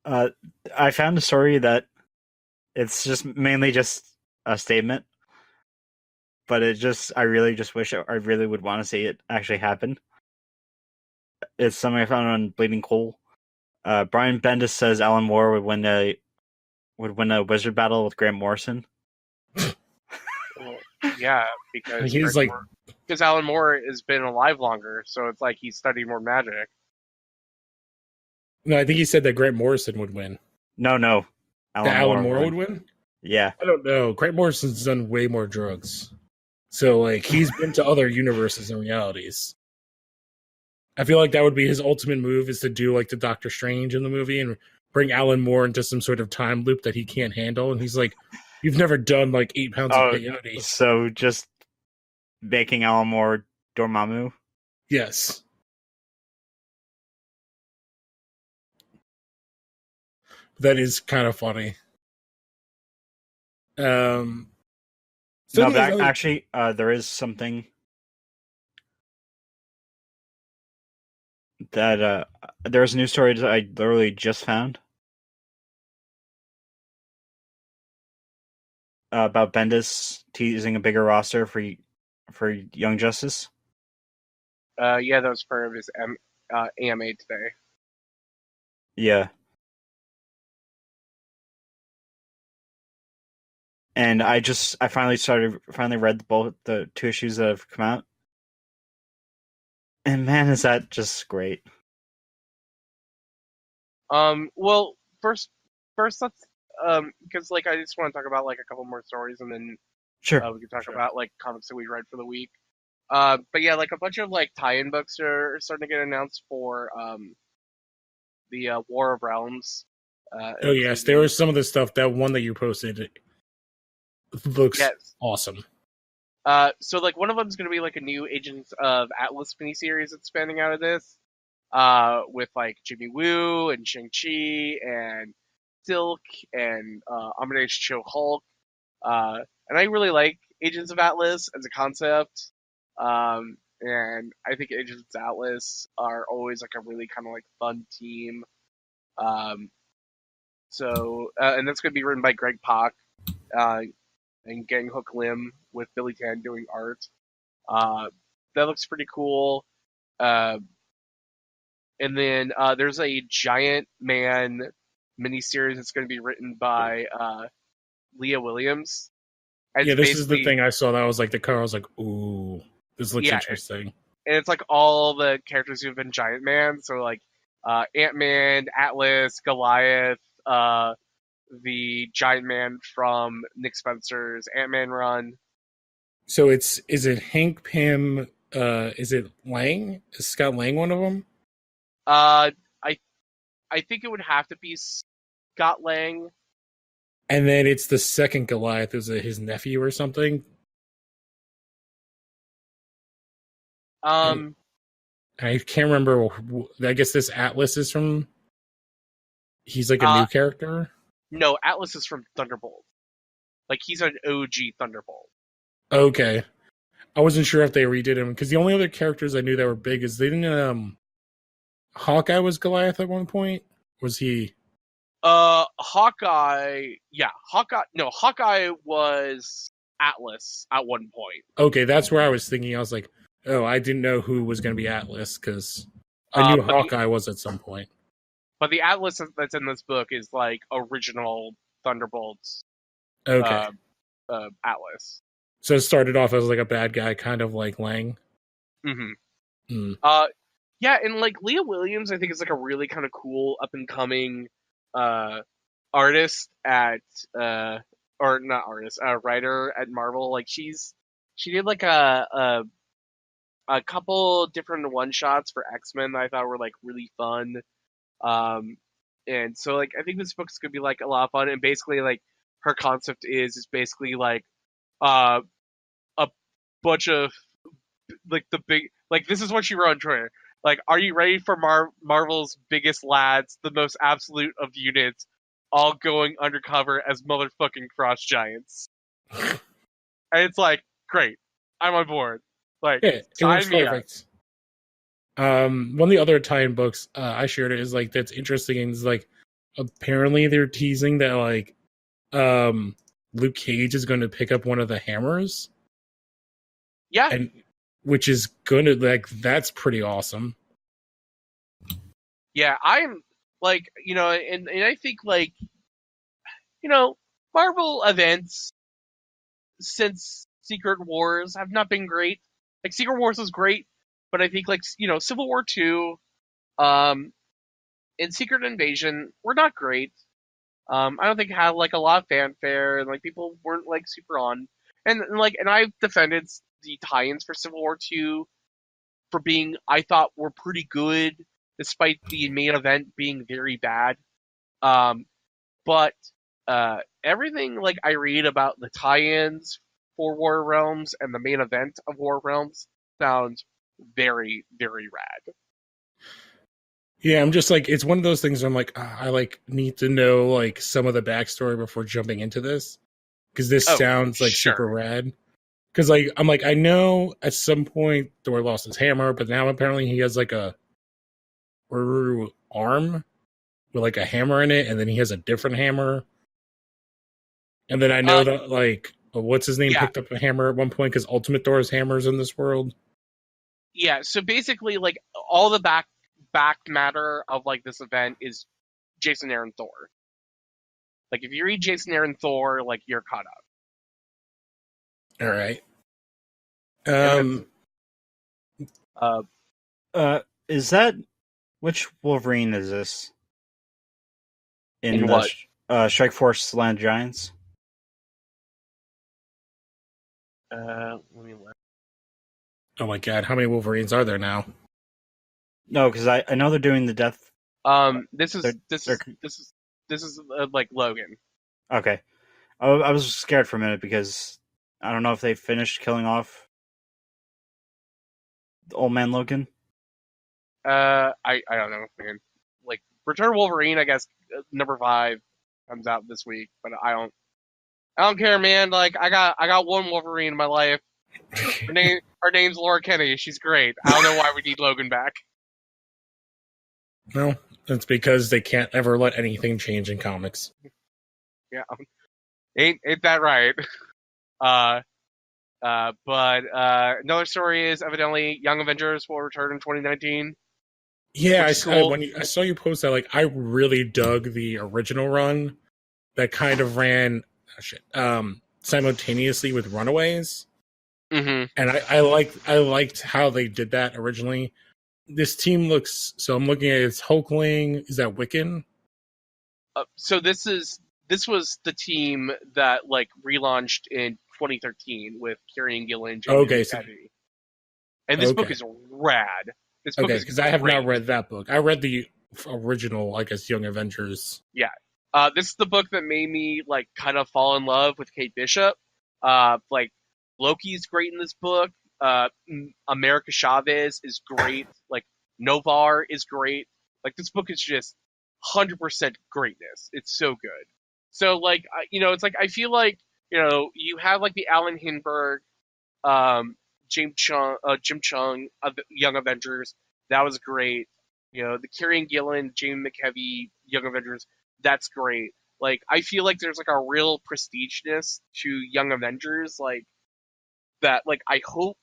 I found a story that it's just mainly just a statement, but I really just wish I really would want to see it actually happen. It's something I found on Bleeding Cool. Brian Bendis says Alan Moore would win a wizard battle with Grant Morrison. Well, yeah, because because Alan Moore has been alive longer, so it's like he's studied more magic. No, I think he said that Grant Morrison would win. No. Alan Moore would win? Yeah. I don't know. Grant Morrison's done way more drugs. So, like, he's been to other universes and realities. I feel like that would be his ultimate move, is to do, like, the Doctor Strange in the movie and bring Alan Moore into some sort of time loop that he can't handle. And he's like, you've never done, like, 8 pounds of peyote. So just making Alan Moore Dormammu? Yes. That is kind of funny. Actually, there is something that there's a new story that I literally just found about Bendis teasing a bigger roster for Young Justice. Yeah, that was part of his AMA today. Yeah. And I finally read both the 2 issues that have come out. And man, is that just great. Well, first let's because like I just want to talk about like a couple more stories, and then Sure. we can talk about like comics that we read for the week. But yeah, like a bunch of like tie-in books are starting to get announced for the War of Realms. Oh yes, there was some of the stuff. That one that you posted looks awesome. So like one of them is going to be like a new Agents of Atlas miniseries that's spanning out of this, with like Jimmy Woo and Shang-Chi and Silk and Amadeus Cho Hulk. And I really like Agents of Atlas as a concept. And I think Agents of Atlas are always like a really kind of like fun team. And that's going to be written by Greg Pak, and Gang Hook Lim with Billy Tan doing art. That looks pretty cool. And then there's a Giant Man miniseries that's going to be written by Leah Williams. And yeah, this is the thing I saw that I was like, the cover, I was like, ooh, this looks interesting. And it's like all the characters who've been Giant Man. So like Ant-Man, Atlas, Goliath, the Giant Man from Nick Spencer's Ant-Man run. So is it Hank Pym? Is it Lang? Is Scott Lang one of them? I think it would have to be Scott Lang. And then it's the second Goliath. Is it his nephew or something? I can't remember. I guess this Atlas is from. He's like a new character. No, Atlas is from Thunderbolt. Like he's an OG Thunderbolt. Okay, I wasn't sure if they redid him because the only other characters I knew that were big is they didn't. Hawkeye was Goliath at one point. Was he? Hawkeye. Yeah, Hawkeye. No, Hawkeye was Atlas at one point. Okay, that's where I was thinking. I was like, oh, I didn't know who was going to be Atlas because I knew Hawkeye was at some point. But the Atlas that's in this book is like original Thunderbolts. Okay. Atlas. So it started off as like a bad guy, kind of like Lang. Mm-hmm. Mm. Yeah, and like Leah Williams, I think is like a really kind of cool up and coming artist at or not artist, writer at Marvel. Like she did like a couple different one shots for X-Men that I thought were like really fun. And so like I think this book's gonna be like a lot of fun, and basically like her concept is basically like a bunch of like the big like this is what she wrote on Twitter. Like, are you ready for Marvel's biggest lads, the most absolute of units, all going undercover as motherfucking Frost Giants? And it's like, great, I'm on board. Like, yeah, it looks perfect. One of the other tie-in books I shared it is like that's interesting, and is like apparently they're teasing that like Luke Cage is going to pick up one of the hammers. Yeah. And which is gonna like that's pretty awesome. Yeah, I'm like, you know, and I think like, you know, Marvel events since Secret Wars have not been great. Like Secret Wars was great, but I think like, you know, Civil War 2 and Secret Invasion were not great. I don't think it had like a lot of fanfare, and like people weren't like super on. And I've defended the tie-ins for Civil War 2 for being, I thought, were pretty good, despite the main event being very bad. But everything like I read about the tie-ins for War Realms and the main event of War Realms sounds very, very rad. Yeah, I'm just like, it's one of those things where I'm like, I like need to know like some of the backstory before jumping into this, because this sounds like super rad. Because like I'm like, I know at some point Thor lost his hammer, but now apparently he has like a arm with like a hammer in it, and then he has a different hammer. And then I know that like what's his name picked up a hammer at one point because Ultimate Thor has hammers in this world. Yeah, so basically, like all the back matter of like this event is Jason Aaron Thor. Like if you read Jason Aaron Thor, like you're caught up. All right. Is that which Wolverine is this? In what? Strike Force Land Giants. Let me look. Oh my god, how many Wolverines are there now? No, because I know they're doing the death. This is like Logan. Okay, I was scared for a minute because I don't know if they finished killing off the old man Logan. I don't know, man. Like Return Wolverine, I guess number 5 comes out this week, but I don't care, man. Like I got one Wolverine in my life. Her name's Laura Kennedy. She's great. I don't know why we need Logan back. No, it's because they can't ever let anything change in comics. Yeah, ain't that right? But another story is evidently Young Avengers will return in 2019. Yeah, I saw you post that. Like, I really dug the original run that kind of ran simultaneously with Runaways. Mm-hmm. And I liked how they did that originally. This team looks. So I'm looking at it's Hulkling. Is that Wiccan? So this was the team that like relaunched in 2013 with Kieran Gillen, James Kennedy. And this book is rad. This book is because I have not read that book. I read the original, I guess, Young Avengers. Yeah. This is the book that made me like kind of fall in love with Kate Bishop. Like Loki's great in this book. America Chavez is great. Like Novar is great. Like this book is just 100% greatness. It's so good. So like it's like I feel like you have like the Alan Hinberg, Jim Chung of the Young Avengers. That was great. The Kieran Gillen, Jamie McKevie Young Avengers. That's great. Like I feel like there's like a real prestigeness to Young Avengers, like that. Like I hope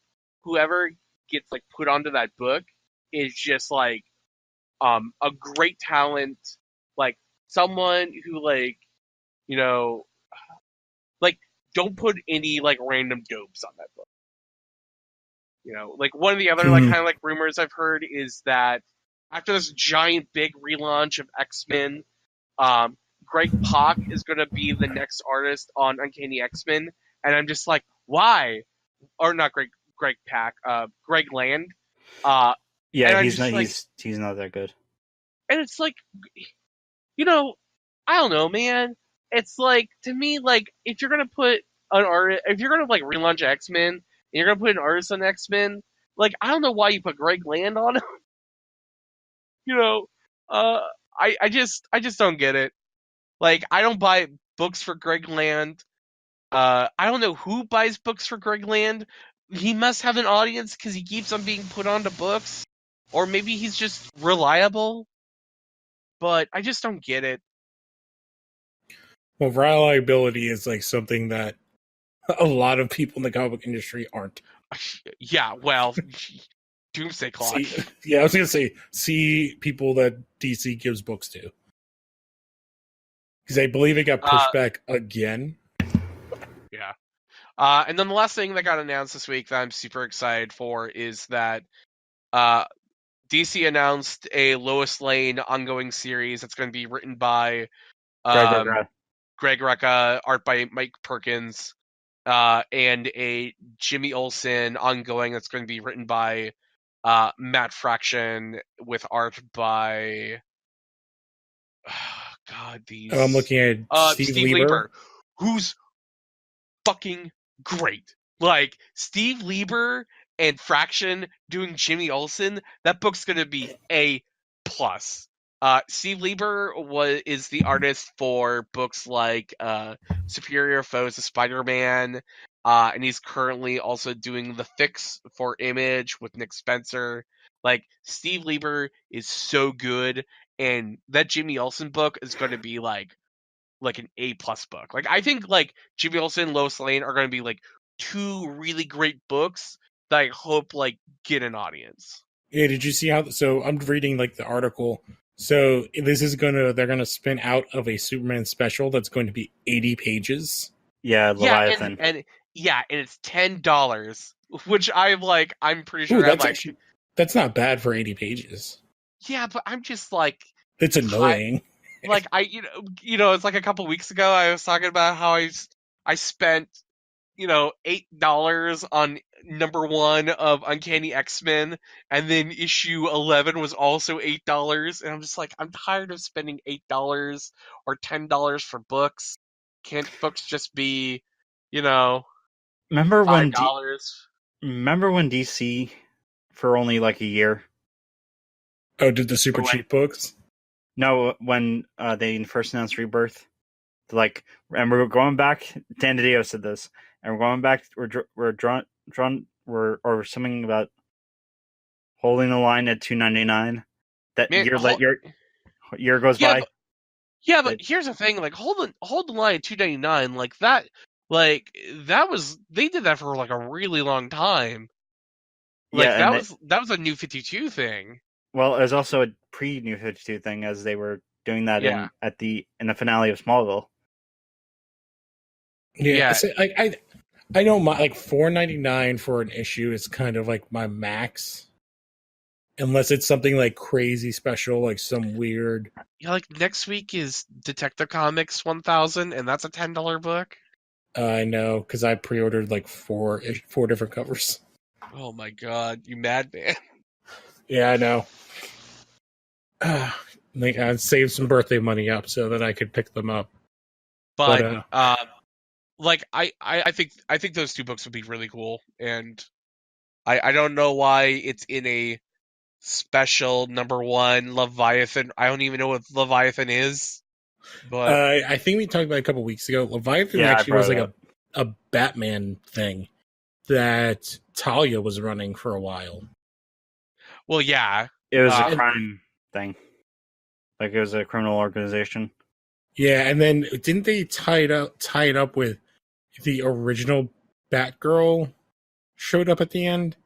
whoever gets like put onto that book is just like a great talent, like someone who like like don't put any like random dopes on that book. Like one of the other like kind of like rumors I've heard is that after this giant big relaunch of X-Men, Greg Pak is going to be the next artist on Uncanny X-Men, and I'm just like, why? Or not Greg Pak, Greg Land. Yeah, he's not that good. And it's like, I don't know, man. It's like, to me, like, if you're gonna put an artist, if you're gonna like relaunch X-Men, and you're gonna put an artist on X-Men, like, I don't know why you put Greg Land on him. I just don't get it. Like, I don't buy books for Greg Land. I don't know who buys books for Greg Land. He must have an audience because he keeps on being put onto books. Or maybe he's just reliable. But I just don't get it. Well, reliability is like something that a lot of people in the comic book industry aren't. Yeah, well, Doomsday Clock. I was going to say, people that DC gives books to. Because I believe it got pushed back again. Yeah. And then the last thing that got announced this week that I'm super excited for is that DC announced a Lois Lane ongoing series that's going to be written by Greg Rucka, art by Mike Perkins, and a Jimmy Olsen ongoing that's going to be written by Matt Fraction with art by I'm looking at Steve Lieber, who's fucking great. Like Steve Lieber and Fraction doing Jimmy Olsen, that book's gonna be A+. Steve Lieber is the artist for books like Superior Foes of Spider-Man, and he's currently also doing The Fix for Image with Nick Spencer. Like Steve Lieber is so good, and that Jimmy Olsen book is going to be like an A+ book. Like I think like Jimmy Olsen, Lois Lane are going to be like two really great books that I hope like get an audience. Yeah, did you see how? So I'm reading like the article. So they're gonna spin out of a Superman special that's going to be 80 pages. Yeah, Yeah, Leviathan. and it's $10, which I'm pretty Ooh, sure that like that's not bad for 80 pages. yeah, but I'm just like It's annoying. like I it's like a couple weeks ago I was talking about how I spent $8 on #1 of Uncanny X-Men, and then issue 11 was also $8, and I'm just like, I'm tired of spending $8 or $10 for books. Can't books just be, Remember when $5? Remember when DC for only like a year? Oh, did the super cheap books? No, when they first announced Rebirth, like, and we're going back. Dan DiDio said this, and we're going back. We're drawn. Or something about holding the line at $2.99. That Man, year goes yeah, by. but here's the thing: like, hold the line at $2.99, like that, they did that for like a really long time. Like Yeah, that was a New 52 thing. Well, it was also a pre-New 52 thing, as they were doing that in the finale of Smallville. Yeah. So I know my like $4.99 for an issue is kind of like my max, unless it's something like crazy special, like some weird. Yeah, like next week is Detective Comics 1000, and that's a $10 book. I know, because I pre-ordered like four different covers. Oh my god, you madman! Yeah, I know. Like I'd save some birthday money up so that I could pick them up. But I think those two books would be really cool, and I don't know why it's in a special #1 Leviathan. I don't even know what Leviathan is, but I think we talked about it a couple weeks ago. Leviathan actually was like a Batman thing that Talia was running for a while. Well, yeah, it was a crime thing. Like it was a criminal organization. Yeah, and then didn't they tie it up with the original Batgirl showed up at the end?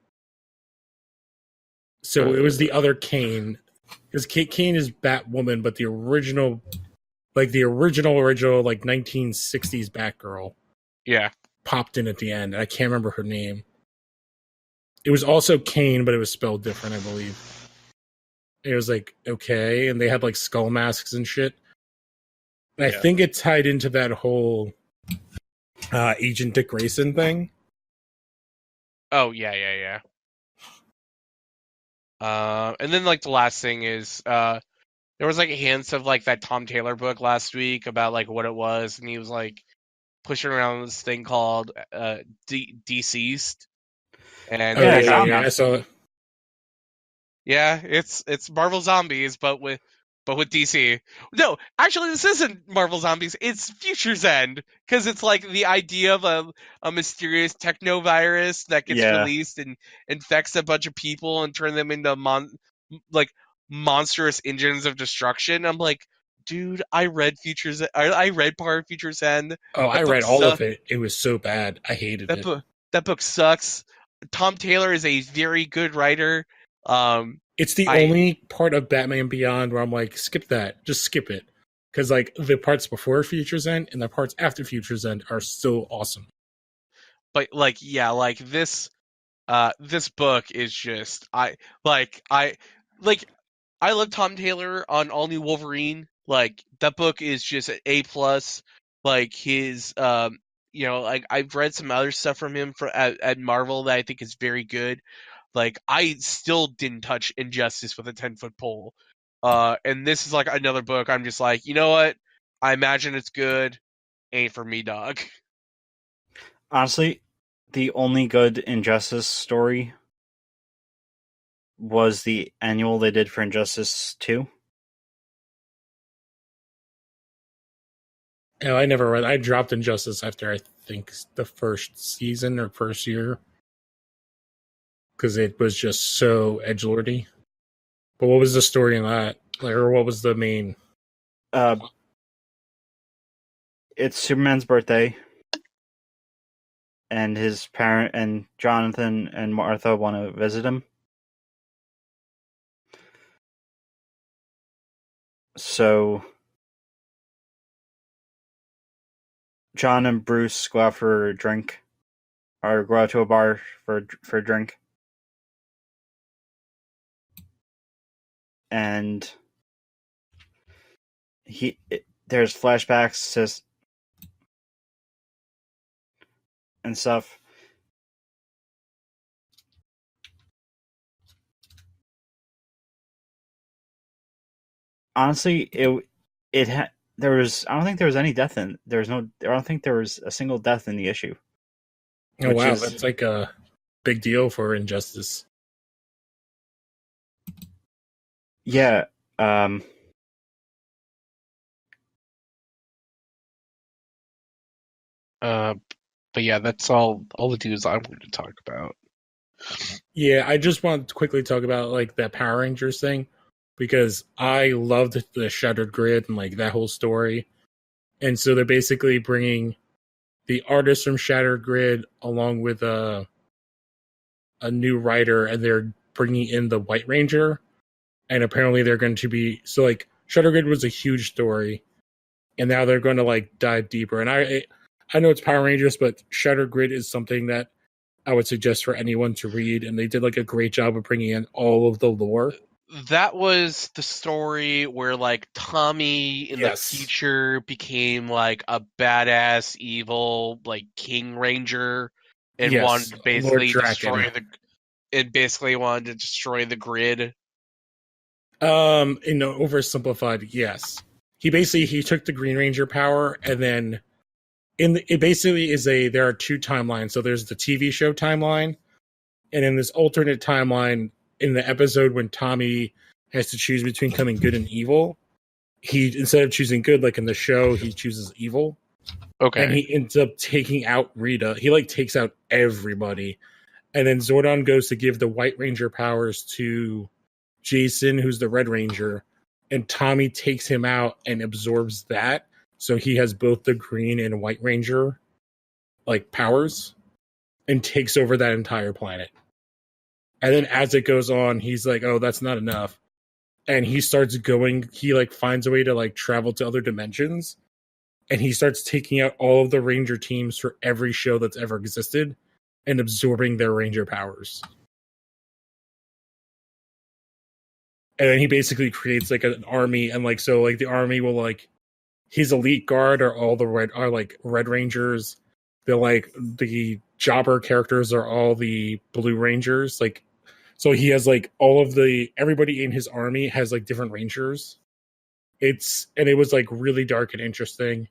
So it was the other Kane. Because Kane is Batwoman, but the original like 1960s Batgirl. Yeah. Popped in at the end. I can't remember her name. It was also Kane, but it was spelled different, I believe. It was like, okay, and they had like skull masks and shit. And I think it tied into that whole Agent Dick Grayson thing. Oh, yeah. And then like the last thing is there was like hints of like that Tom Taylor book last week about like what it was, and he was like pushing around this thing called Deceased. And I saw it. Yeah, it's Marvel Zombies, but with DC. No, actually, this isn't Marvel Zombies. It's Future's End, because it's like the idea of a mysterious techno virus that gets released and infects a bunch of people and turn them into monstrous engines of destruction. I'm like, dude, I read I read part of Future's End. Oh, I read all of it. It was so bad. I hated it. That book sucks. Tom Taylor is a very good writer. It's the only part of Batman Beyond where I'm like, skip that. Just skip it. Because like the parts before Future's End and the parts after Future's End are so awesome. But this book is just I love Tom Taylor on All New Wolverine. Like that book is just an A+. Like his I've read some other stuff from him at Marvel that I think is very good. Like I still didn't touch Injustice with a 10-foot pole. And this is like another book I'm just like, you know what? I imagine it's good. Ain't for me, dog. Honestly, the only good Injustice story was the annual they did for Injustice 2. No, I never read. I dropped Injustice after I think the first season or first year. because it was just so edgelordy. But what was the story in that? Like, or what was the main? It's Superman's birthday, and his parent and Jonathan and Martha want to visit him. So John and Bruce go out for a drink, or go out to a bar for a drink, and there's flashbacks to and stuff. Honestly, there was, I don't think there was any death I don't think there was a single death in the issue. Oh wow, that's like a big deal for Injustice. Yeah. But yeah, that's all the dudes I'm going to talk about. Yeah, I just want to quickly talk about like that Power Rangers thing, because I loved the Shattered Grid and like that whole story. And so they're basically bringing the artist from Shattered Grid along with a new writer, and they're bringing in the White Ranger. And apparently they're going to be, so like Shattered Grid was a huge story, and now they're going to like dive deeper. And I know it's Power Rangers, but Shattered Grid is something that I would suggest for anyone to read, and they did like a great job of bringing in all of the lore. That was the story where like Tommy in the future became like a badass evil like King Ranger and wanted to basically destroy the grid. Oversimplified, yes. He took the Green Ranger power, and then it basically is there are two timelines. So there's the TV show timeline, and in this alternate timeline, in the episode when Tommy has to choose between becoming good and evil, he, instead of choosing good like in the show, he chooses evil. Okay. And he ends up taking out Rita. He like takes out everybody. And then Zordon goes to give the White Ranger powers to Jason, who's the Red Ranger, and Tommy takes him out and absorbs that. So he has both the Green and White Ranger like powers and takes over that entire planet. And then as it goes on, he's like, oh, that's not enough. And he starts going, he like finds a way to like travel to other dimensions. And he starts taking out all of the Ranger teams for every show that's ever existed and absorbing their Ranger powers. And then he basically creates like an army, and like, so like the army will like, his elite guard are all Red Rangers. They're like the jobber characters are all the Blue Rangers. Like, so he has like everybody in his army has like different Rangers. It was like really dark and interesting,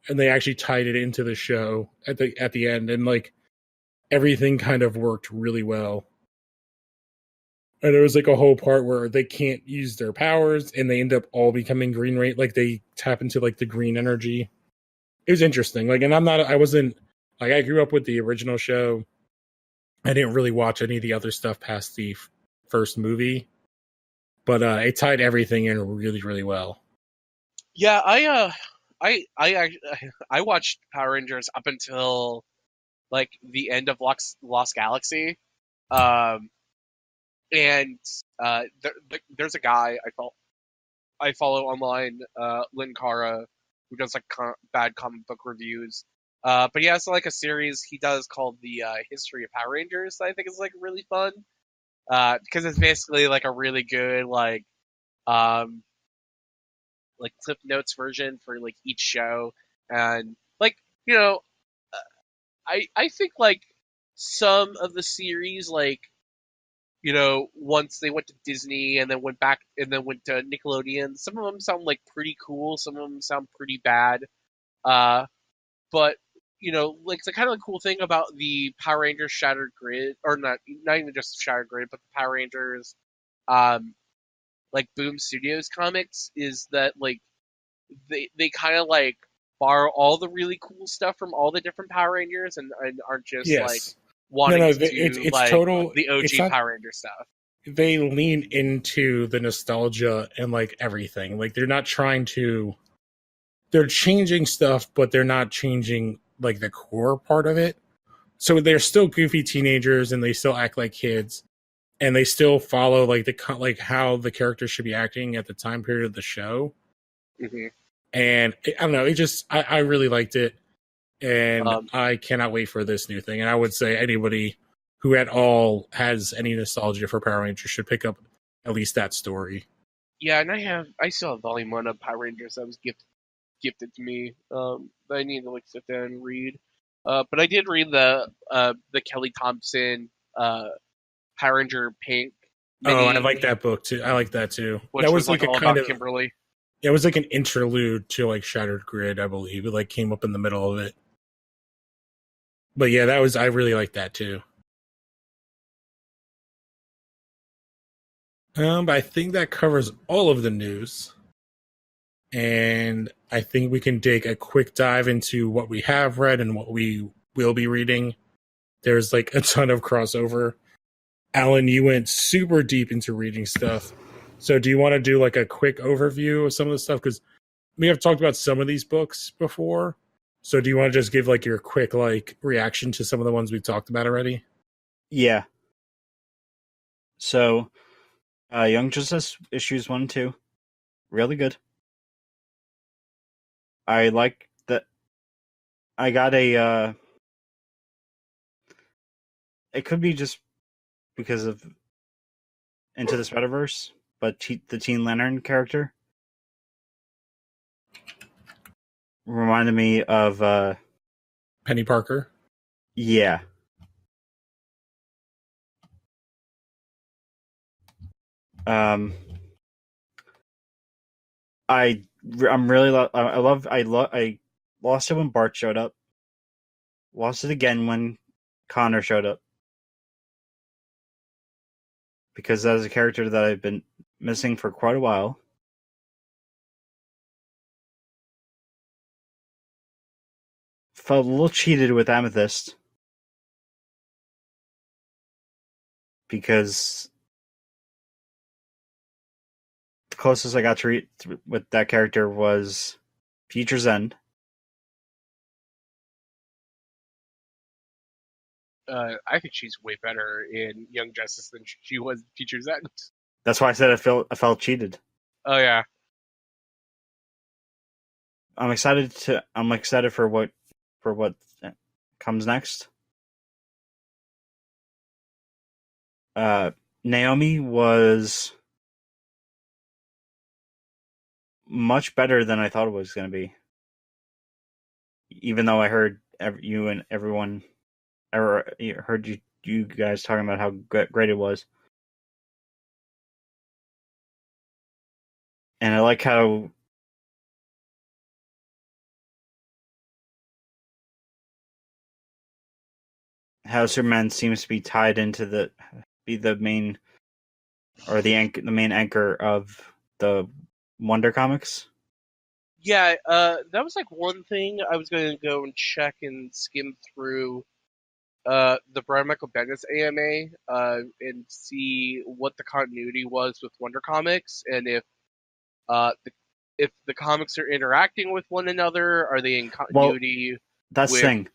and they actually tied it into the show at the end, and like everything kind of worked really well. And there was like a whole part where they can't use their powers, and they end up all becoming green. Like they tap into like the green energy. It was interesting. Like, and I wasn't like, I grew up with the original show. I didn't really watch any of the other stuff past the first movie, but it tied everything in really, really well. Yeah, I watched Power Rangers up until like the end of Lost Galaxy. And there's a guy I follow online, Lynn Cara, who does like bad comic book reviews. But he has like a series he does called the History of Power Rangers that I think is like really fun. Because it's basically like a really good like Cliff Notes version for like each show, and like I think like some of the series like once they went to Disney and then went back and then went to Nickelodeon, some of them sound like pretty cool, some of them sound pretty bad. But like the kind of cool thing about the Power Rangers Shattered Grid, or not even just Shattered Grid, but the Power Rangers, like Boom Studios comics, is that like they kind of like borrow all the really cool stuff from all the different Power Rangers and aren't just like wanting no, to do it's like total. the OG It's not. Power Ranger stuff. They lean into the nostalgia and like everything. Like they're not trying to. They're changing stuff, but they're not changing like the core part of it. So they're still goofy teenagers, and they still act like kids, and they still follow like like how the characters should be acting at the time period of the show. Mm-hmm. And I don't know, it just I really liked it, and Um, I cannot wait for this new thing. And I would say anybody who at all has any nostalgia for Power Rangers should pick up at least that story. yeah, and I still have Volume 1 of Power Rangers that was gifted to me. That I need to like sit down and read. But I did read the Kelly Thompson Power Ranger Pink mini, Oh, I like that book too. I like that too. which That was was like a all kind about of Kimberly. it was like an interlude to like Shattered Grid, I believe. It like came up in the middle of it. But yeah, I really liked that too. But I think that covers all of the news. And I think we can take a quick dive into what we have read and what we will be reading. There's like a ton of crossover. Alan, you went super deep into reading stuff. So do you want to do like a quick overview of some of the stuff? Because we have talked about some of these books before. So do you want to just give like your quick like reaction to some of the ones we've talked about already? Yeah. So, Young Justice issues 1 and 2, really good. I like that. I got a. It could be just because of Into the Spider-Verse, but the Teen Lantern character reminded me of Penny Parker. yeah. I'm really I lost it when Bart showed up. Lost it again when Connor showed up. Because that is a character that I've been missing for quite a while. Felt a little cheated with Amethyst. Because the closest I got to read with that character was Future's End. I think she's way better in Young Justice than she was in Future's End. That's why I said I felt cheated. Oh yeah. I'm excited for what comes next. Naomi was much better than I thought it was going to be. Even though I heard you and everyone, heard you guys talking about how great it was. And I like how Superman seems to be tied into be the main or the main anchor of the Wonder Comics. Yeah, that was like one thing I was going to go and check and skim through the Brian Michael Bendis AMA and see what the continuity was with Wonder Comics and if the comics are interacting with one another, are they in continuity? Well, that's the thing.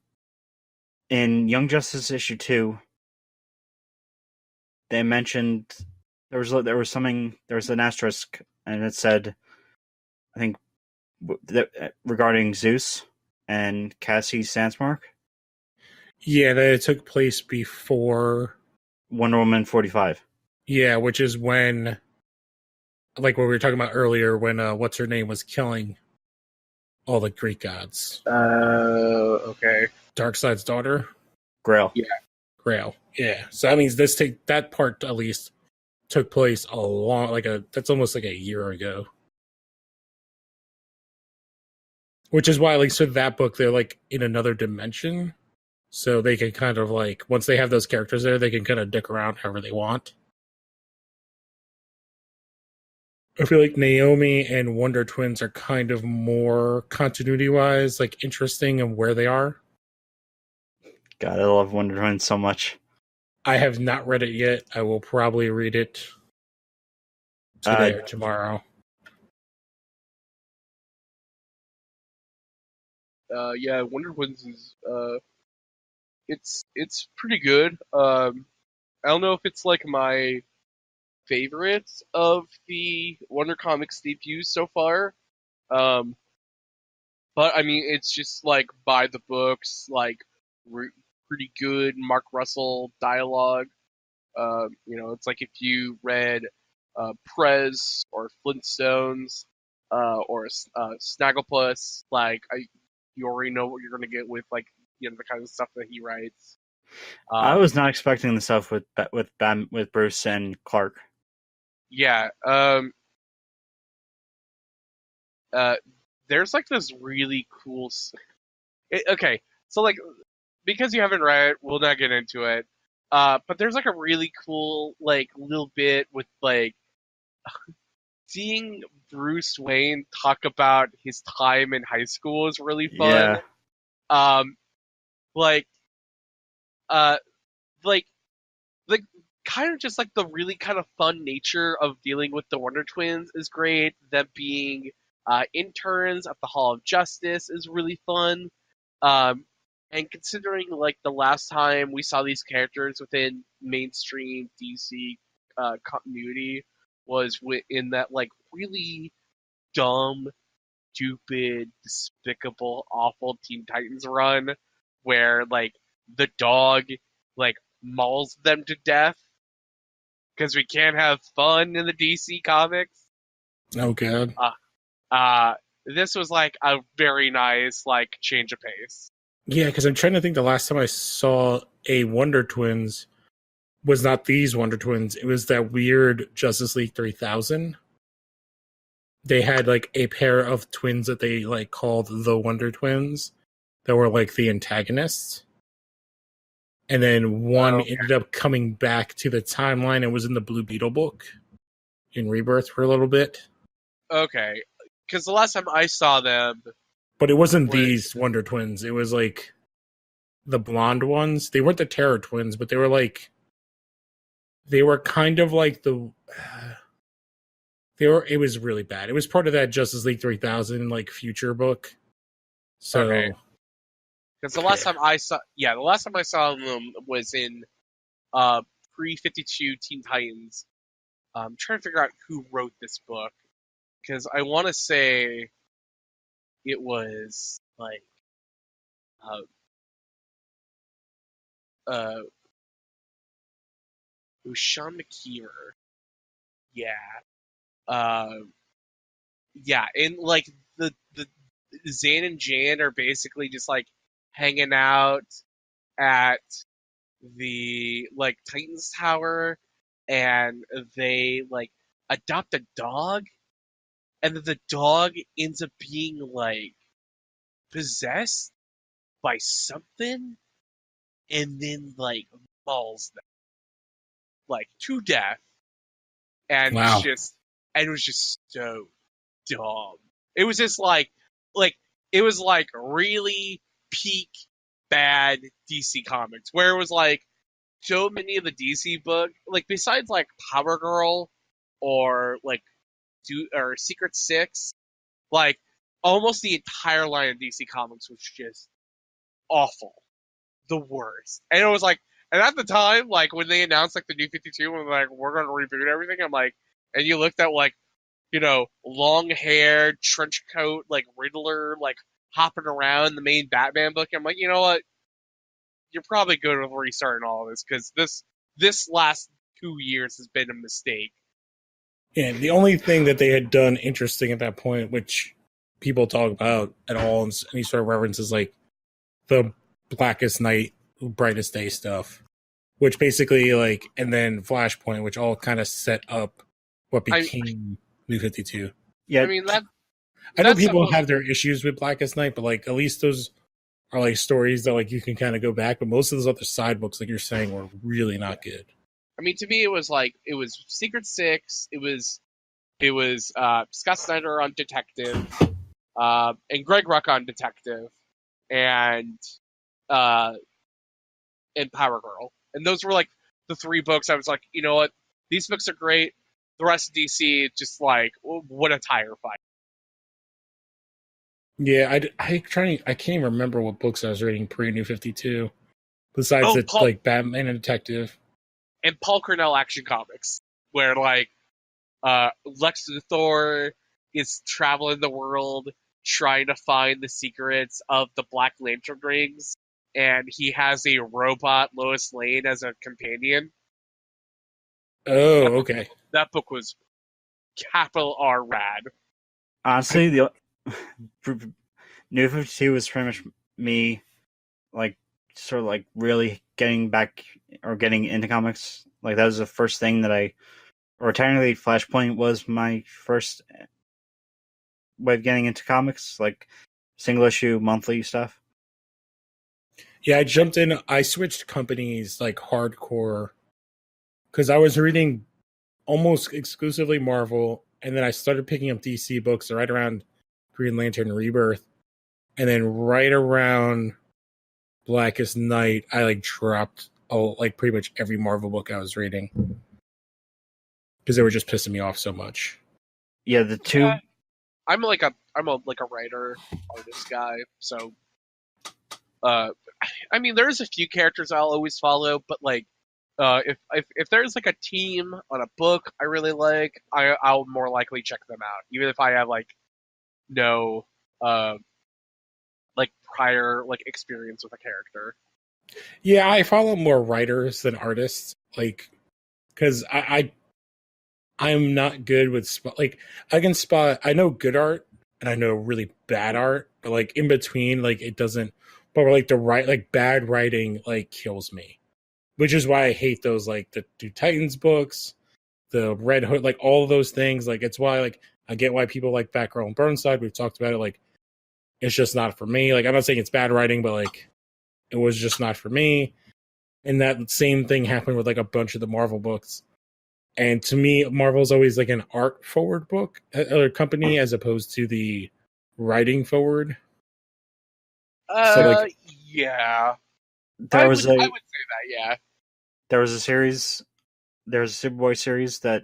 In Young Justice issue 2, they mentioned there was an asterisk, and it said, I think, regarding Zeus and Cassie Sandsmark. Yeah, that it took place before Wonder Woman 45. Yeah, which is when, like what we were talking about earlier, when what's her name was killing all the Greek gods. Okay. Darkseid's daughter. Grail. Yeah. Grail. Yeah. So that means that part at least took place that's almost like a year ago. Which is why, like, so that book, they're like in another dimension. So they can kind of like, once they have those characters there, they can kind of dick around however they want. I feel like Naomi and Wonder Twins are kind of more continuity-wise, like, interesting in where they are. God, I love Wonder Twins so much. I have not read it yet. I will probably read it today or tomorrow. Yeah, Wonder Twins is it's pretty good. I don't know if it's like my favorite of the Wonder Comics debuts so far. Um, but I mean, it's just like by the books, like pretty good Mark Russell dialogue. It's like if you read Prez or Flintstones or Snagglepuss, you already know what you're gonna get with like the kind of stuff that he writes. I was not expecting the stuff with Bruce and Clark. Yeah. There's like this really cool. Okay, so like because you haven't read it, we'll not get into it. But there's like a really cool like little bit with like seeing Bruce Wayne talk about his time in high school is really fun. Yeah. Like, uh, like, like, kind of just like the really kind of fun nature of dealing with the Wonder Twins is great. Them being interns at the Hall of Justice is really fun. And considering like the last time we saw these characters within mainstream DC continuity was in that like really dumb, stupid, despicable, awful Teen Titans run where like the dog like mauls them to death because we can't have fun in the DC comics. Oh god. This was like a very nice like change of pace. Yeah, because I'm trying to think the last time I saw a Wonder Twins was not these Wonder Twins. It was that weird Justice League 3000. They had like a pair of twins that they like called the Wonder Twins that were like the antagonists. And then one ended up coming back to the timeline and was in the Blue Beetle book in Rebirth for a little bit. Okay, because the last time I saw them, but it wasn't these Wonder Twins. It was like the blonde ones. They weren't the Terror Twins, but they were kind of like it was really bad. It was part of that Justice League 3000 like future book. So because the last time I saw them was in pre-52 Teen Titans. I'm trying to figure out who wrote this book because I want to say it was like it was Sean McKeever. Yeah. Yeah, and like the Zane and Jan are basically just like hanging out at the like Titans Tower, and they like adopt a dog, and then the dog ends up being like possessed by something, and then like mauls them like to death, and wow. it was just so dumb. It was just like it was like really peak bad DC comics where it was like so many of the DC book like besides like Power Girl or like or Secret Six, like almost the entire line of DC comics was just awful, the worst. And it was like, and at the time, like when they announced like the new 52, when like we're gonna reboot everything, I'm like, and you looked at like long hair, trench coat, like Riddler, like hopping around the main Batman book. I'm like, you know what? You're probably good with restarting all of this because this last 2 years has been a mistake. Yeah, the only thing that they had done interesting at that point, which people talk about at all in any sort of reference, is like the Blackest Night, Brightest Day stuff, which basically like, and then Flashpoint, which all kind of set up what became New 52. Yeah, I mean that. I know people have their issues with Blackest Night, but like at least those are like stories that like you can kind of go back. But most of those other side books, like you're saying, were really not good. I mean, to me, it was Secret Six. It was Scott Snyder on Detective, and Greg Ruck on Detective, and and Power Girl. And those were like the 3 books I was like, you know what? These books are great. The rest of DC, just like, what a tire fight. Yeah, I can't even remember what books I was reading pre New 52. Besides like Batman and Detective. And Paul Cornell Action Comics, where like Lex Luthor is traveling the world trying to find the secrets of the Black Lantern rings, and he has a robot Lois Lane as a companion. Oh, okay. That book was capital R rad. Honestly, the New 52 was pretty much me, like, sort of like really getting back or getting into comics. Like, that was the first thing that or technically Flashpoint was my first way of getting into comics, like single issue, monthly stuff. Yeah, I switched companies like hardcore because I was reading almost exclusively Marvel, and then I started picking up DC books right around Green Lantern Rebirth, and then right around Blackest Night, I like dropped like pretty much every Marvel book I was reading because they were just pissing me off so much. Yeah, the two. Yeah, I'm a writer artist guy, so I mean, there's a few characters I'll always follow, but like if there's like a team on a book I really like, I'll more likely check them out, even if I have like no like prior like experience with a character. Yeah, I follow more writers than artists, like because I'm not good with like I can spot. I know good art and I know really bad art, but like in between, like it doesn't. But like bad writing like kills me, which is why I hate those like the Two Titans books, the Red Hood, like all of those things. Like it's why like I get why people like Batgirl and Burnside. We've talked about it. Like it's just not for me. Like I'm not saying it's bad writing, but like it was just not for me. And that same thing happened with like a bunch of the Marvel books. And to me, Marvel's always like an art forward book or company as opposed to the writing forward. So like, yeah, I would say that. Yeah, there was a series. There was a Superboy series that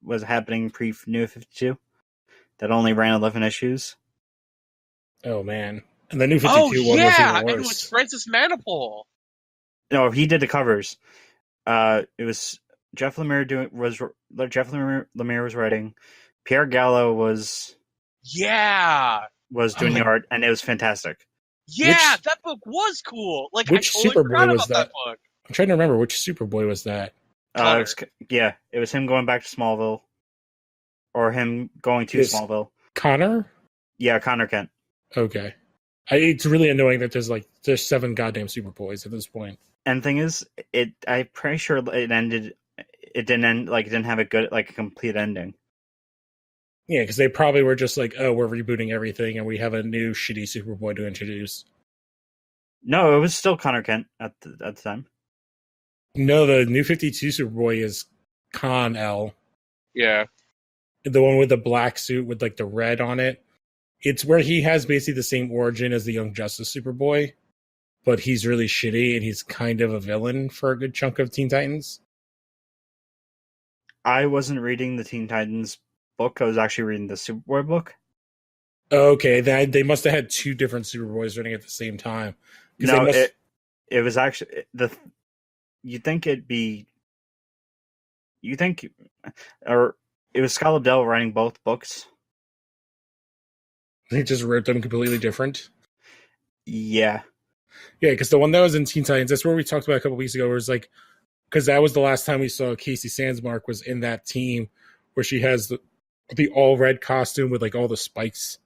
was happening pre New 52 that only ran 11 issues. Oh man, and the New 52 one was even worse. And it was Francis Manapul. No, he did the covers. It was Jeff Lemire Lemire was writing. Pierre Gallo was doing the art, and it was fantastic. Yeah, that book was cool. Like, which Superboy was that book. I'm trying to remember which Superboy was that. It was him going back to Smallville, or him going to Smallville. Connor? Yeah, Connor Kent. Okay, it's really annoying that there's 7 goddamn Superboys at this point. And the thing is, I'm pretty sure it ended. It didn't end like it didn't have a good like a complete ending. Yeah, because they probably were just like, oh, we're rebooting everything and we have a new shitty Superboy to introduce. No, it was still Connor Kent at the time. No, the New 52 Superboy is Con-El. Yeah. The one with the black suit with like the red on it. It's where he has basically the same origin as the Young Justice Superboy, but he's really shitty and he's kind of a villain for a good chunk of Teen Titans. I wasn't reading the Teen Titans book. I was actually reading the Superboy book. Okay, they must have had 2 different Superboys running at the same time. No, it was actually or it was Scott Lobdell writing both books. He just wrote them completely different. Yeah, because the one that was in Teen Titans, that's where we talked about a couple weeks ago, where it's like, because that was the last time we saw Casey Sandsmark was in that team, where she has the all red costume with like all the spikes,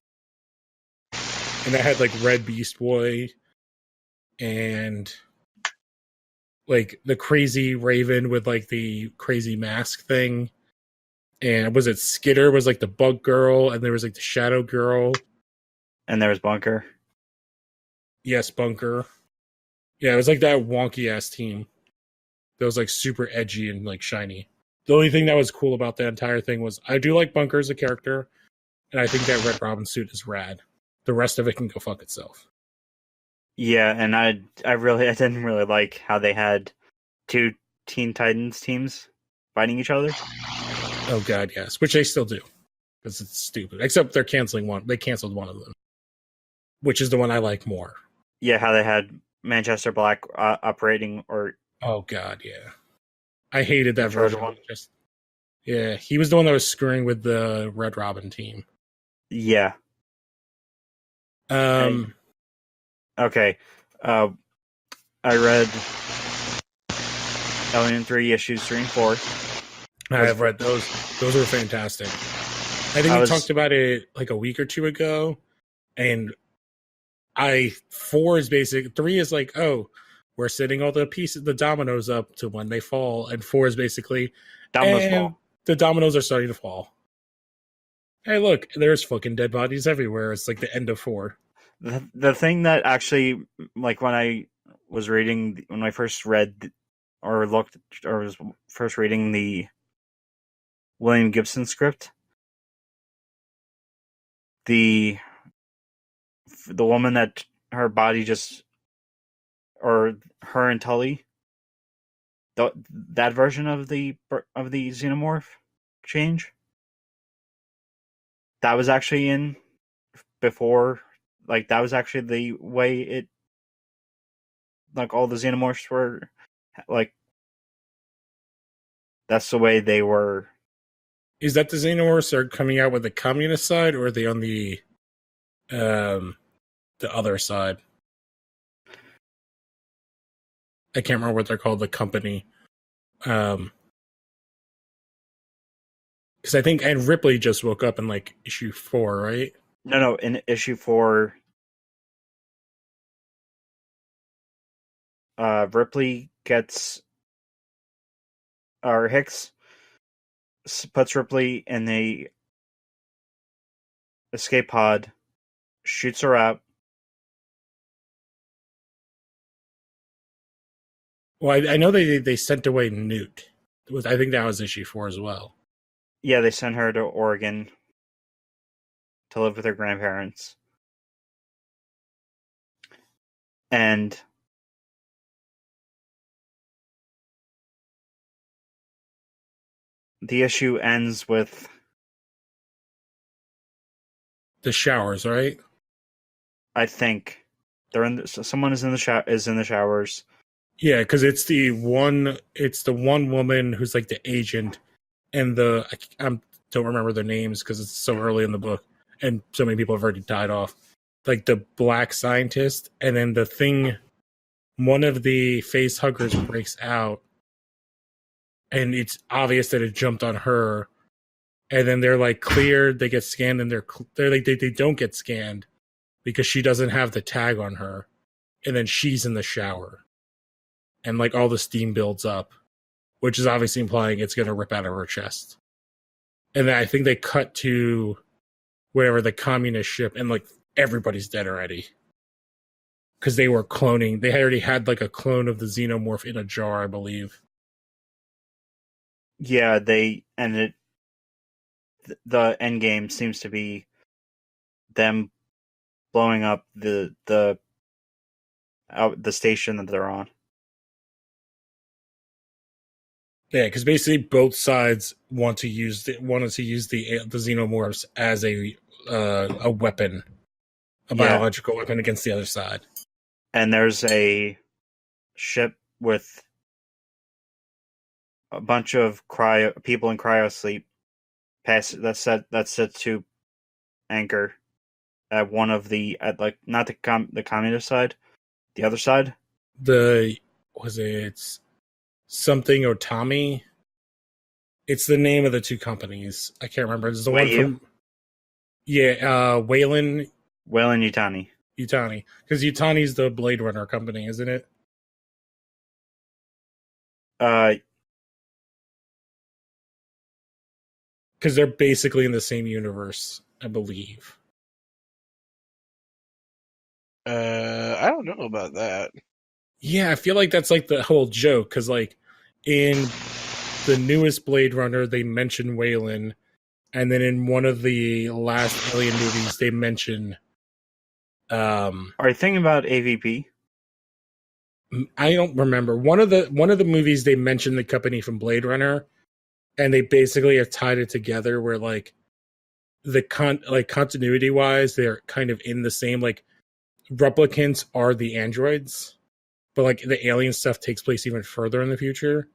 and that had like Red Beast Boy, and like the crazy Raven with like the crazy mask thing, and was it Skitter was like the Bug Girl, and there was like the Shadow Girl, and there was Bunker. Yes, Bunker. Yeah, it was like that wonky ass team that was like super edgy and like shiny. The only thing that was cool about the entire thing was I do like Bunker as a character, and I think that Red Robin suit is rad. The rest of it can go fuck itself. Yeah, and I didn't really like how they had two Teen Titans teams fighting each other. Oh god, yes, which they still do because it's stupid. Except they're canceling one. They canceled one of them, which is the one I like more. Yeah, how they had Manchester Black operating, or oh god, yeah, I hated that version. One. Yeah, he was the one that was screwing with the Red Robin team. Yeah. Okay. I read Alien 3 issues 3 and 4. I have read those. Those were fantastic. I think we talked about it like a week or two ago, and 4 is basic. 3 is like, oh, we're setting all the pieces, the dominoes up to when they fall, and 4 is basically dominoes fall. The dominoes are starting to fall. Hey, look, there's fucking dead bodies everywhere. It's like the end of 4. The thing that actually, like when I first read or looked or was first reading the William Gibson script, the woman that her body just, or her and Tully, that version of the xenomorph change, that was actually in before. Like, that was actually the way it, like, all the xenomorphs were, like, that's the way they were. Is that the xenomorphs are coming out with the communist side, or are they on the other side? I can't remember what they're called, the company. Because I think and Ripley just woke up in, like, issue 4, right? No, in issue 4, Ripley gets, or Hicks puts Ripley in the escape pod, shoots her out. Well, I know they sent away Newt. I think that was issue 4 as well. Yeah, they sent her to Oregon to live with her grandparents. And the issue ends with the showers, right? I think they're in. Someone is in the showers. Yeah, because it's the one woman who's like the agent, and I don't remember their names because it's so early in the book, and so many people have already died off. Like the black scientist, and then the thing, one of the face huggers breaks out, and it's obvious that it jumped on her, and then they're like cleared, they get scanned, and they're like they don't get scanned because she doesn't have the tag on her, and then she's in the shower. And, like, all the steam builds up, which is obviously implying it's going to rip out of her chest. And then I think they cut to whatever, the communist ship, and, like, everybody's dead already. Because they were cloning. They already had, like, a clone of the xenomorph in a jar, I believe. Yeah, the end game seems to be them blowing up the station that they're on. Yeah, because basically both sides wanted to use the xenomorphs as a weapon, a biological weapon against the other side. And there's a ship with a bunch of people in cryo sleep. That's set to anchor at one of not the communist side, the other side. It's something Otami. It's the name of the two companies. I can't remember. It's the one from Weyland Yutani. Because Yutani's the Blade Runner company, isn't it? Because they're basically in the same universe, I believe. I don't know about that. Yeah, I feel like that's like the whole joke, because like in the newest Blade Runner, they mention Weyland, and then in one of the last Alien movies, they mention Are you thinking about AVP? I don't remember one of the movies they mentioned the company from Blade Runner, and they basically have tied it together where like continuity wise they're kind of in the same, like replicants are the androids, but like the alien stuff takes place even further in the future.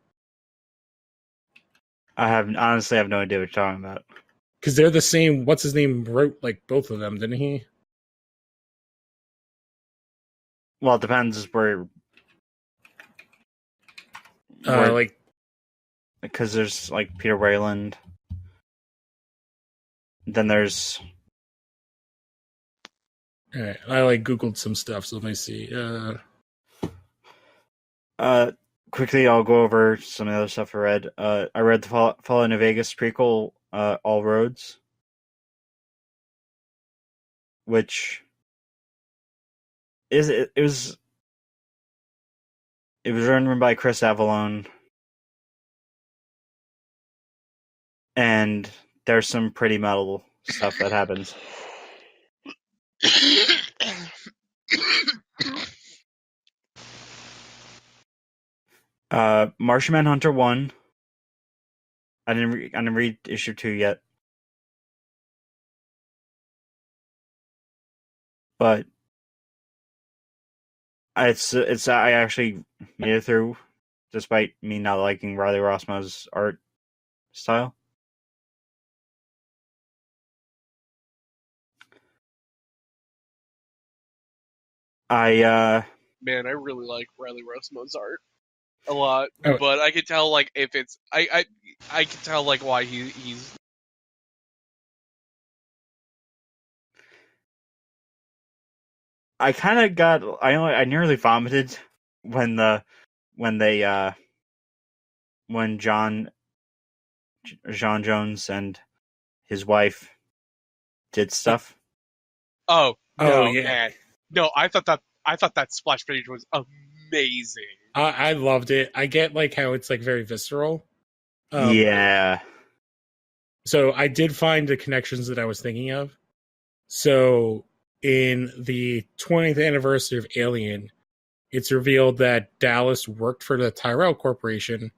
I honestly have no idea what you're talking about. Because they're the same. What's his name wrote like both of them, didn't he? Well, it depends where Like, because there's like Peter Wayland. Then there's. all right, I like Googled some stuff, so let me see. Quickly, I'll go over some of the other stuff I read. I read the Fallout New Vegas prequel, All Roads, which it was written by Chris Avallone, and there's some pretty metal stuff that happens. Martian Manhunter 1. I didn't read issue 2 yet. But it's I actually made it through despite me not liking Riley Rossmo's art style. Man, I really like Riley Rossmo's art a lot, but I could tell like if it's I could tell like why he's. I kind of got I nearly vomited when John Jones and his wife did stuff. Oh no, yeah. man. No, I thought that splash page was amazing. I loved it. I get like how it's like very visceral. Yeah. So I did find the connections that I was thinking of. So in the 20th anniversary of Alien, it's revealed that Dallas worked for the Tyrell Corporation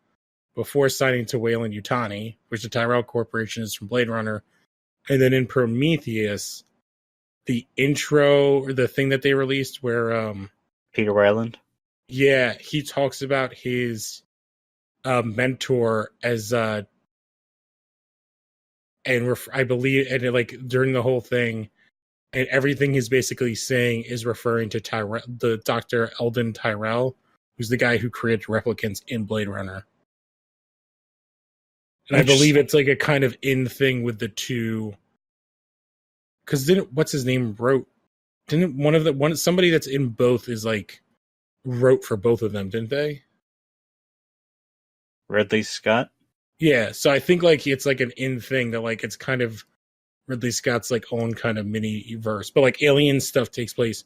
before signing to Weyland-Yutani, which the Tyrell Corporation is from Blade Runner. And then in Prometheus, the intro or the thing that they released where Peter Wayland, yeah, he talks about his mentor as I believe, and like during the whole thing, and everything he's basically saying is referring to the Dr. Eldon Tyrell, who's the guy who created replicants in Blade Runner. And I believe it's like a kind of in thing with the two. Because what's his name wrote? Didn't somebody that's in both is like wrote for both of them, didn't they? Ridley Scott? Yeah, so I think like it's like an in thing that like it's kind of Ridley Scott's like own kind of mini verse. But like Alien stuff takes place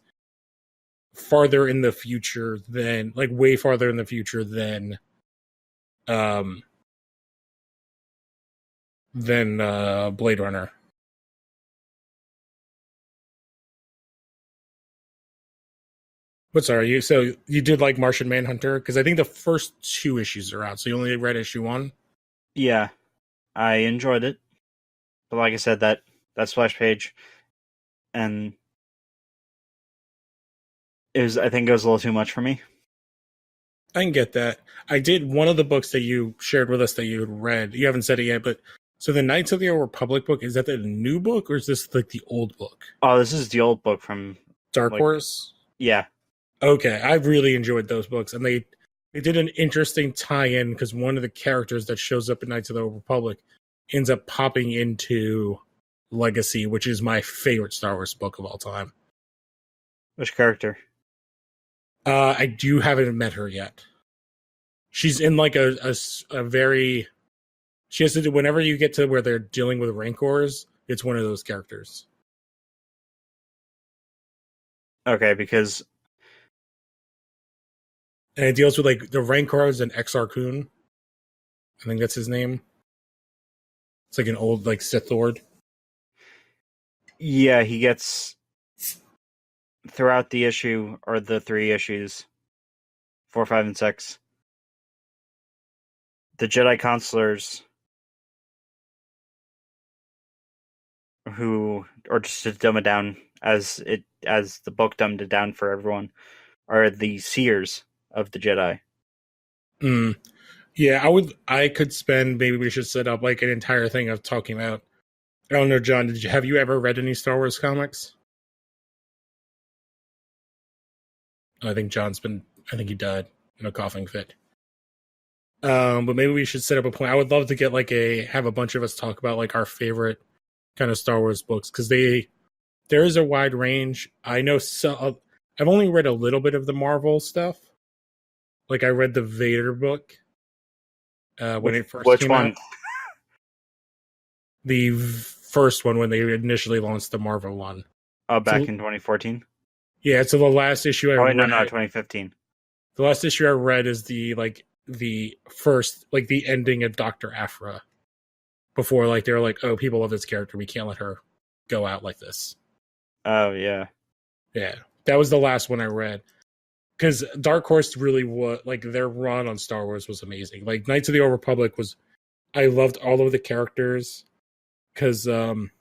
farther in the future than like way farther in the future than Blade Runner. But sorry, so you did like Martian Manhunter? Because I think the first 2 issues are out, so you only read issue 1? Yeah, I enjoyed it. But like I said, that splash page, and I think it was a little too much for me. I can get that. I did one of the books that you shared with us that you had read. You haven't said it yet, but so the Knights of the Old Republic book, is that the new book or is this like the old book? Oh, this is the old book from Dark Horse? Yeah. Okay, I really enjoyed those books, and they did an interesting tie-in because one of the characters that shows up in Knights of the Old Republic ends up popping into Legacy, which is my favorite Star Wars book of all time. Which character? I haven't met her yet. She's in like a very. She has to do whenever you get to where they're dealing with Rancors. It's one of those characters. Okay, because. And it deals with like the Rancors and Exar Kun. I think that's his name. It's like an old like Sith Lord. Yeah, he gets throughout the issue, or the 3 issues, 4, 5, and 6, the Jedi counselors who, or just to dumb it down as the book dumbed it down for everyone, are the seers of the Jedi. Yeah, I could spend. Maybe we should set up like an entire thing of talking about. I don't know, John. Have you ever read any Star Wars comics? I think he died in a coughing fit. But maybe we should set up a point. I would love to get have a bunch of us talk about like our favorite kind of Star Wars books, because there is a wide range. I know I've only read a little bit of the Marvel stuff. Like I read the Vader book when it first came out. The first one, when they initially launched the Marvel one. Oh, back in 2014? Yeah, so the last issue I read... no, 2015. The last issue I read is the first, like, the ending of Dr. Aphra. Before, like, they were like, oh, people love this character, we can't let her go out like this. Oh, yeah. Yeah, that was the last one I read. Because Dark Horse really was, like, their run on Star Wars was amazing. Like, Knights of the Old Republic I loved all of the characters. Because, I'm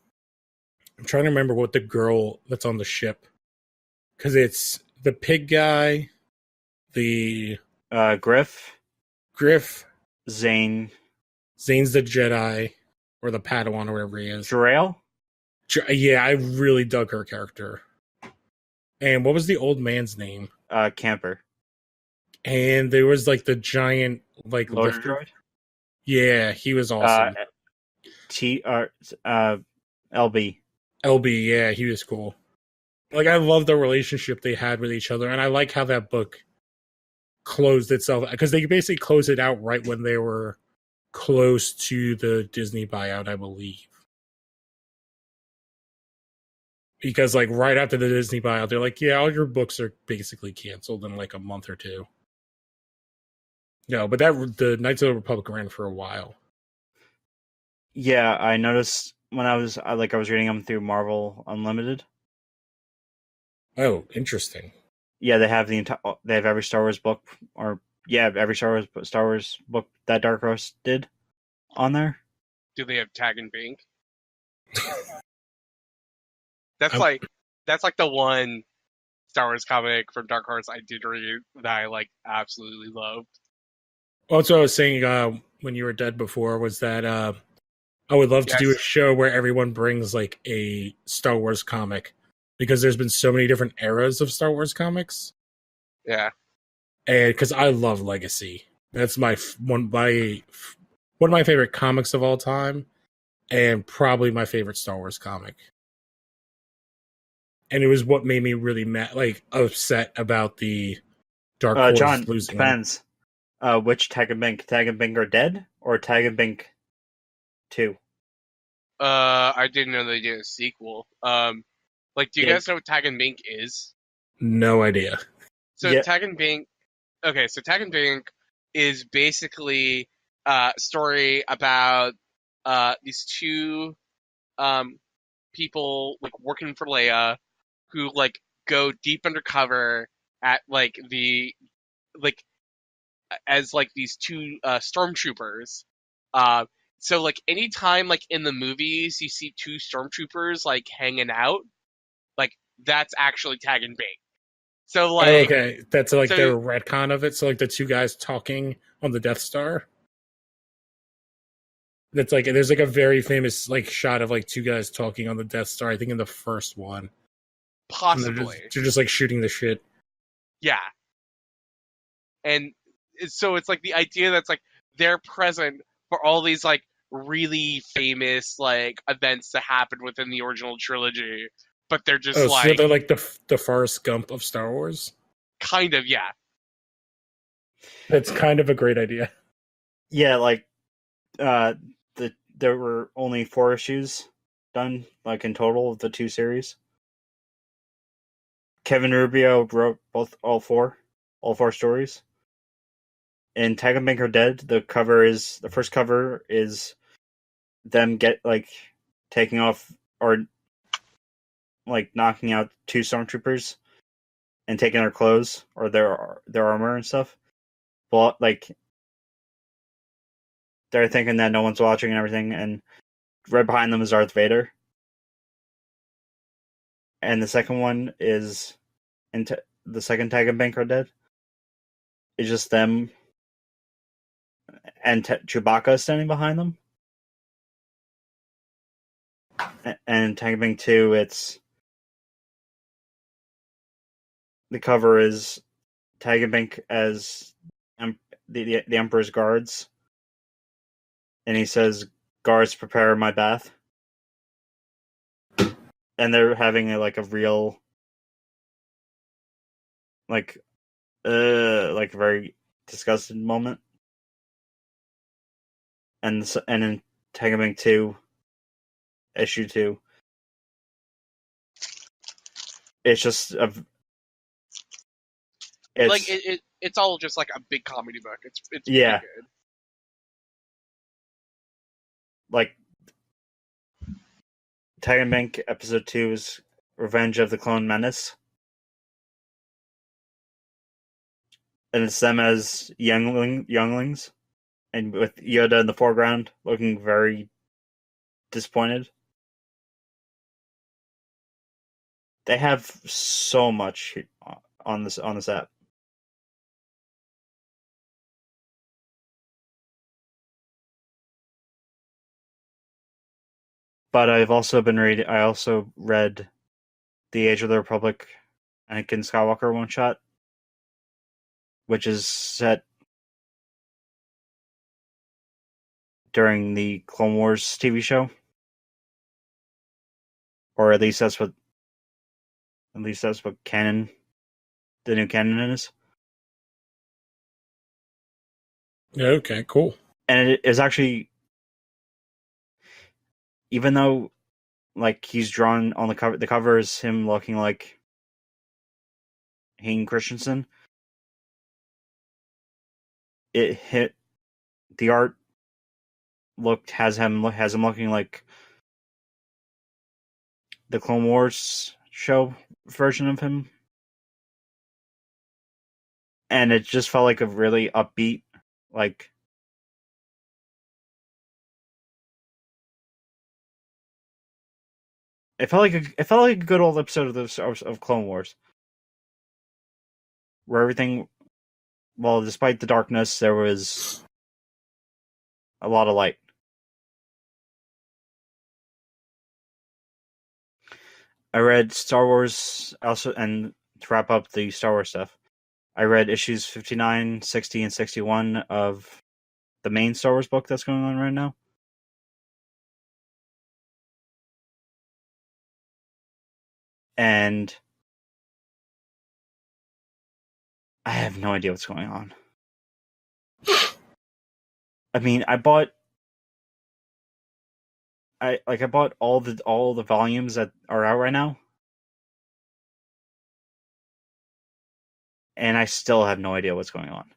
trying to remember what the girl that's on the ship. Because it's the pig guy, the... Griff. Zane. Zane's the Jedi, or the Padawan, or whatever he is. Jarail? Yeah, I really dug her character. And what was the old man's name? Camper. And there was, like, the giant, like, Loader lifter. droid? Yeah, he was awesome. LB. LB, yeah, he was cool. Like, I love the relationship they had with each other, and I like how that book closed itself, because they basically closed it out right when they were close to the Disney buyout, I believe. Because, like, right after the Disney buyout, they're like, yeah, all your books are basically canceled in, like, a month or two. No, but the Knights of the Republic ran for a while. Yeah, I noticed when I was reading them through Marvel Unlimited. Oh, interesting. Yeah, they have every Star Wars book, every Star Wars book that Dark Horse did on there. Do they have Tag and Bink? That's like the one Star Wars comic from Dark Horse I did read that I like absolutely loved. Also, I was saying when you were dead before was that I would love to do a show where everyone brings like a Star Wars comic, because there's been so many different eras of Star Wars comics. Yeah, and because I love Legacy, that's one of my favorite comics of all time, and probably my favorite Star Wars comic. And it was what made me really upset about the Dark Horse John, losing. Depends. Which Tag and Bink? Tag and Bink are dead, or Tag and Bink 2? I didn't know they did a sequel. Do you guys know what Tag and Bink is? No idea. So Tag and Bink. Okay, so Tag and Bink is basically a story about these two people like working for Leia, who like go deep undercover at as these two stormtroopers. So like anytime like in the movies you see two stormtroopers like hanging out, like that's actually Tag and Bink. So like okay, that's like their retcon of it. So like the two guys talking on the Death Star. That's like there's like a very famous like shot of like two guys talking on the Death Star. I think in the first one, possibly they're just like shooting the shit. Yeah, and so it's like the idea that's like they're present for all these like really famous like events that happened within the original trilogy, but they're just so they're like the Forrest Gump of Star Wars. Kind of, yeah. That's kind of a great idea. Yeah, like there were only 4 issues done, like in total of the 2 series. Kevin Rubio wrote all four stories. In Tag and Bink are Dead, the first cover is them taking off or like knocking out 2 stormtroopers and taking their clothes or their armor and stuff. But like they're thinking that no one's watching and everything, and right behind them is Darth Vader. And the second one is the second Tag and Bank are dead. It's just them and Chewbacca standing behind them. And Tag and Bank 2, it's the cover is Tag and Bank as the Emperor's guards, and he says, "Guards, prepare my bath." And they're having a real like very disgusted moment. And in Tag and Bank 2, issue 2, it's just it's all just like a big comedy book. It's yeah, pretty good. Like Tag and Bank episode 2 is Revenge of the Clone Menace. And it's them as younglings, and with Yoda in the foreground, looking very disappointed. They have so much on this app. But I've also been reading. I also read The Age of the Republic, Anakin Skywalker one shot, which is set during the Clone Wars TV show, or at least that's what canon, the new canon is. Okay, cool. And it is actually, even though he's drawn on the cover is him looking like Hayden Christensen, the art has him looking like the Clone Wars show version of him, and it just felt like a really upbeat, it felt like a good old episode of Clone Wars, where everything, well, despite the darkness, there was a lot of light. I read Star Wars also, and to wrap up the Star Wars stuff, I read issues 59, 60, and 61 of the main Star Wars book that's going on right now. And I have no idea what's going on. I mean, I bought all the volumes that are out right now, and I still have no idea what's going on.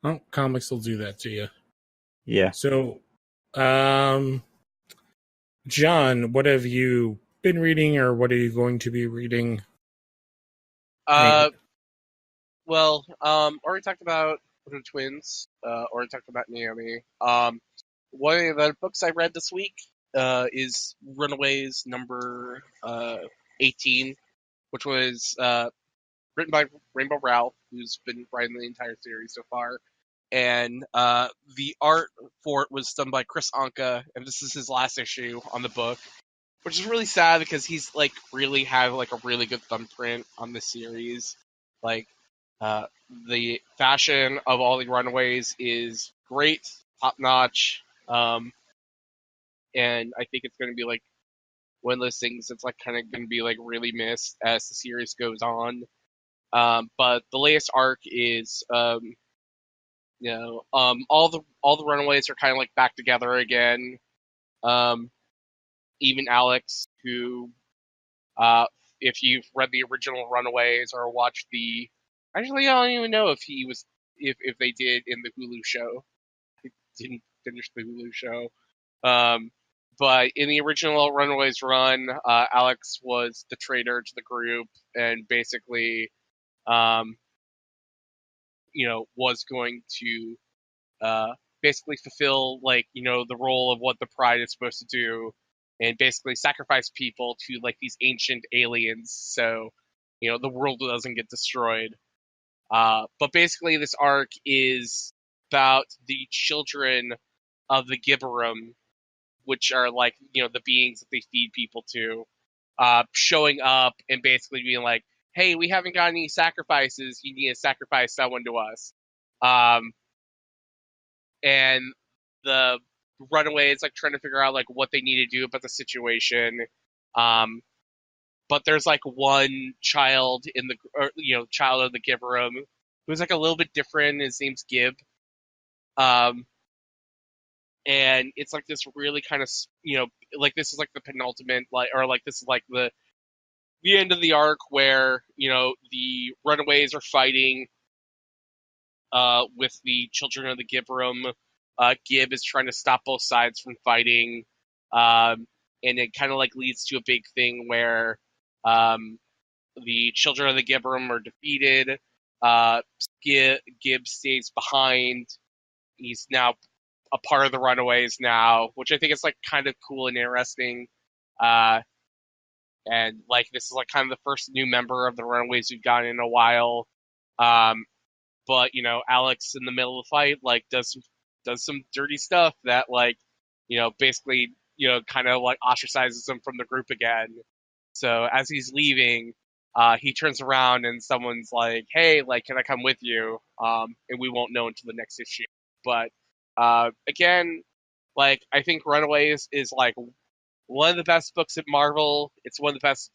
Well, comics will do that to you. Yeah. So, John, what have you been reading, or what are you going to be reading? Already talked about the twins. Already talked about Naomi. One of the books I read this week is Runaways number 18, which was written by Rainbow Rowell, who's been writing the entire series so far. And the art for it was done by Chris Anka, and this is his last issue on the book, which is really sad because he's really had a really good thumbprint on the series. The fashion of all the Runaways is great, top notch, and I think it's going to be one of those things that's kind of going to be really missed as the series goes on. But the latest arc is all the Runaways are kind of back together again. Even Alex, who if you've read the original Runaways or watched actually I don't even know if they did in the Hulu show. I didn't finish the Hulu show. but in the original Runaways run, Alex was the traitor to the group and basically, was going to basically fulfill the role of what the Pride is supposed to do, and basically sacrifice people to these ancient aliens, so the world doesn't get destroyed. But basically, this arc is about the children of the Gibberum, which are the beings that they feed people to, showing up and basically being like, "Hey, we haven't got any sacrifices. You need to sacrifice someone to us." And the Runaways trying to figure out what they need to do about the situation. But there's one child child of the Gibberum who's a little bit different. His name's Gib. And it's this really kind of this is the penultimate this is the end of the arc where the Runaways are fighting with the children of the Gibberum. Gib is trying to stop both sides from fighting, and it kind of leads to a big thing where the children of the Gibberum are defeated. Gib stays behind. He's now a part of the Runaways now, which I think is kind of cool and interesting. And this is kind of the first new member of the Runaways we've gotten in a while. But Alex in the middle of the fight does some dirty stuff that basically kind of ostracizes him from the group again. So as he's leaving, he turns around and someone's like, "Hey, can I come with you?" And we won't know until the next issue. But again, I think Runaways is one of the best books at Marvel. It's one of the best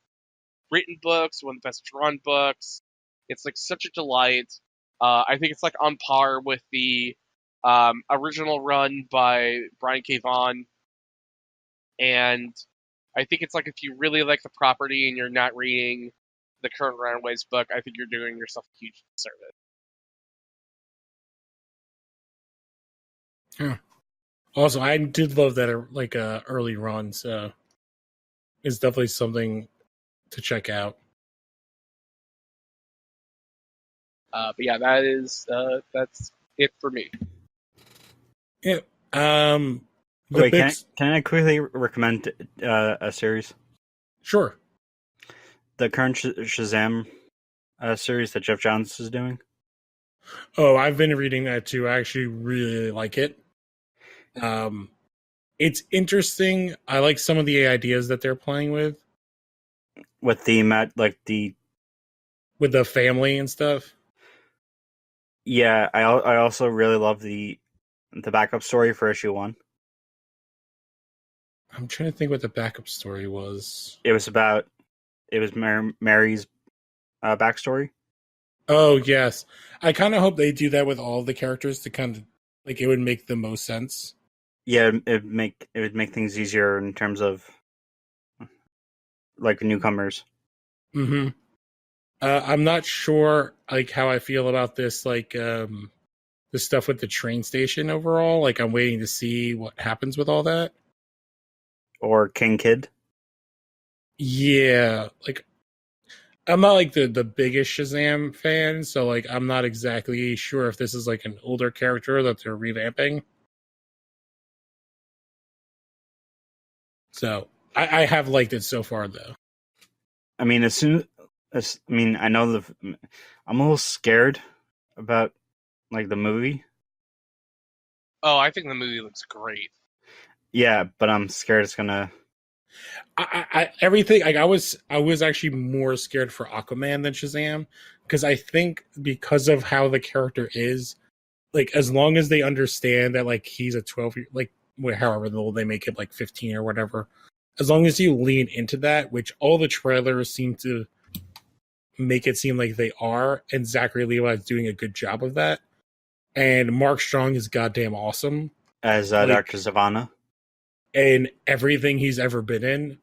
written books, one of the best drawn books. It's such a delight. I think it's on par with the original run by Brian K. Vaughan. And I think it's if you really like the property and you're not reading the current Runaways book, I think you're doing yourself a huge service. Yeah. Also, I did love that early run, so it's definitely something to check out. But yeah, that's it for me. Yeah. Wait, can I quickly recommend a series? Sure. The current Shazam series that Jeff Johns is doing. Oh, I've been reading that too. I actually really like it. It's interesting. I like some of the ideas that they're playing with with the with the family and stuff. Yeah, I also really love the backup story for issue 1. I'm trying to think what the backup story was. It was Mary's backstory. Oh yes, I kind of hope they do that with all the characters to kind of it would make the most sense. Yeah, it would make things easier in terms of newcomers. Mm-hmm. I'm not sure how I feel about this the stuff with the train station overall. I'm waiting to see what happens with all that. Or King Kid. Yeah, I'm not the biggest Shazam fan, so I'm not exactly sure if this is an older character that they're revamping. So I have liked it so far, though. I mean, I know I'm a little scared about the movie. Oh, I think the movie looks great. Yeah, but I'm scared it's gonna. Everything I was actually more scared for Aquaman than Shazam, because I think because of how the character is, as long as they understand that he's a 12 however old they make it 15 or whatever, as long as you lean into that, which all the trailers seem to make it seem like they are, and Zachary Levi is doing a good job of that, and Mark Strong is goddamn awesome as Dr. Zavanna. And everything he's ever been in,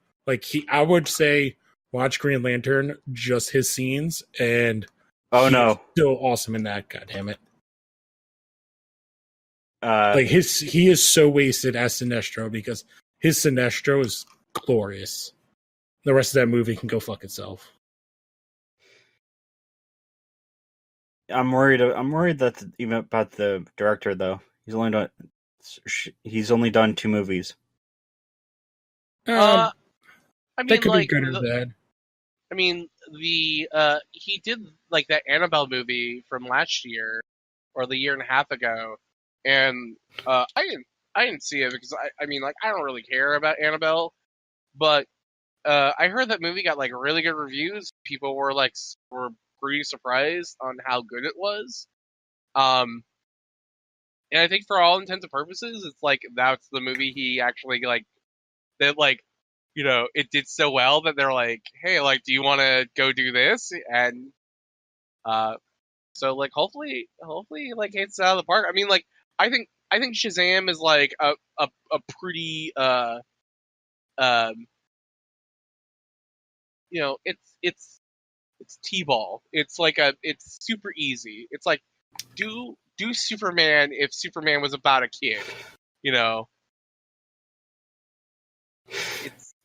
I would say, watch Green Lantern, just his scenes, and no, still awesome in that. God damn it! He is so wasted as Sinestro because his Sinestro is glorious. The rest of that movie can go fuck itself. I'm worried that even about the director though. He's only done 2 movies. I That mean, could like, be good or bad. I mean, he did like that Annabelle movie from last year or the year and a half ago, and I didn't see it because I mean, like, I don't really care about Annabelle, but I heard that movie got like really good reviews. People were pretty surprised on how good it was. Um, and I think for all intents and purposes, it's like that's the movie he actually like that like it did so well that they're like, hey, like, do you want to go do this? And uh, so like hopefully like hits it out of the park. I mean, like, I think Shazam is like a pretty um it's T-ball. It's like it's super easy. It's like do Superman if Superman was about a kid, you know.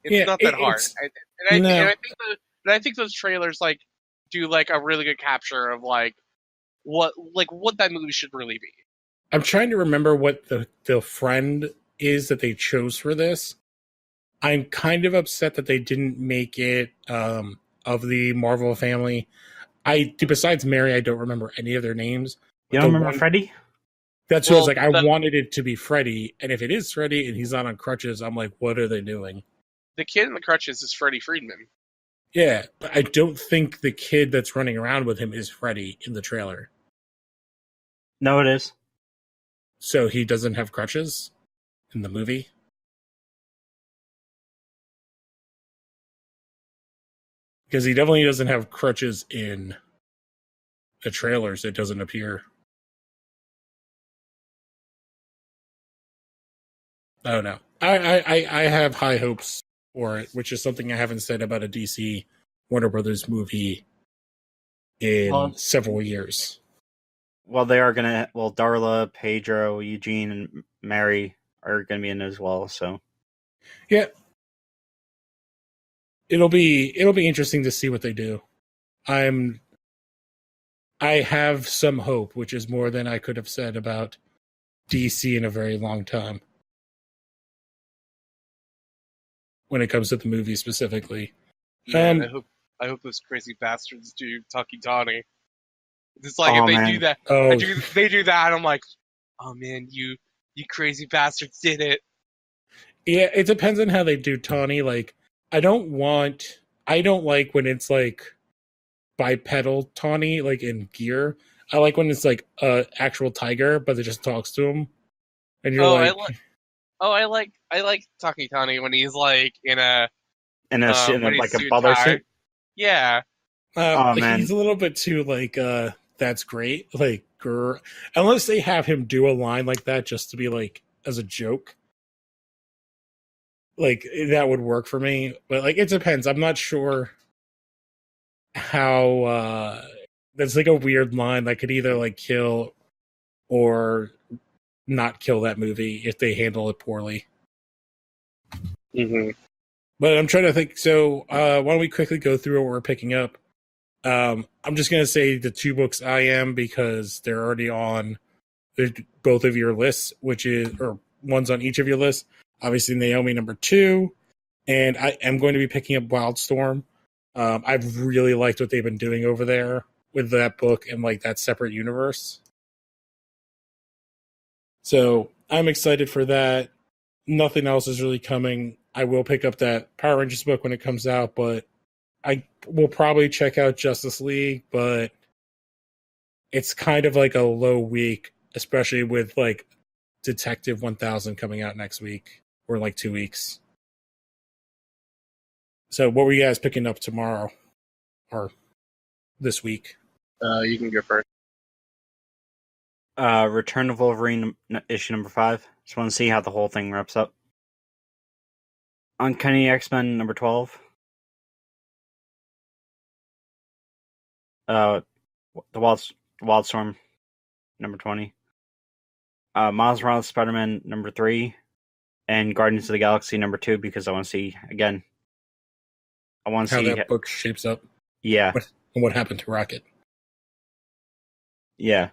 It's not that hard. I think those trailers like do like a really good capture of like what that movie should really be. I'm trying to remember what the friend is that they chose for this. I'm kind of upset that they didn't make it of the Marvel family. Besides Mary, I don't remember any of their names. You don't remember Freddy? That's what I was like. I wanted it to be Freddy, and if it is Freddy and he's not on crutches, I'm like, what are they doing? The kid in the crutches is Freddie Friedman. Yeah, but I don't think the kid that's running around with him is Freddy in the trailer. No, it is. So he doesn't have crutches in the movie? Because he definitely doesn't have crutches in the trailers. It doesn't appear. I don't know. I have high hopes for it, which is something I haven't said about a DC Warner Brothers movie in several years. Well, they are gonna. Well, Darla, Pedro, Eugene, and Mary are gonna be in as well. So, yeah, it'll be interesting to see what they do. I have some hope, which is more than I could have said about DC in a very long time. When it comes to the movie specifically, Man, I hope those crazy bastards do Tucky Tawny. It's like if they do that, they do that. I'm like, oh man, you crazy bastards did it. Yeah, it depends on how they do Tawny. Like, I don't like when it's like bipedal Tawny, like in Gear. I like when it's like a actual tiger, but it just talks to him, and you're I like Tucky Tawny when he's like in a like a butler suit. Yeah. Man, he's a little bit too like that's great. Like, unless they have him do a line like that just to be like as a joke. Like, that would work for me, but like it depends. I'm not sure how that's like a weird line that could either like kill or not kill that movie if they handle it poorly. Mm-hmm. But I'm trying to think. So why don't we quickly go through what we're picking up? I'm just gonna say the 2 books I am, because they're already on both of your lists, or one's on each of your lists. Obviously, Naomi number 2, and I am going to be picking up Wildstorm. I've really liked what they've been doing over there with that book and like that separate universe. So I'm excited for that. Nothing else is really coming. I will pick up that Power Rangers book when it comes out, but I will probably check out Justice League, but it's kind of like a low week, especially with like Detective 1000 coming out next week, or like 2 weeks. So what were you guys picking up tomorrow or this week? You can go first. Return of Wolverine issue number 5. Just want to see how the whole thing wraps up. Uncanny X-Men number 12. The Wildstorm number 20. Miles Morales Spider-Man number 3. and Guardians of the Galaxy #2 because I want to see again. I want to How see that book shapes up. Yeah, What happened to Rocket? yeah.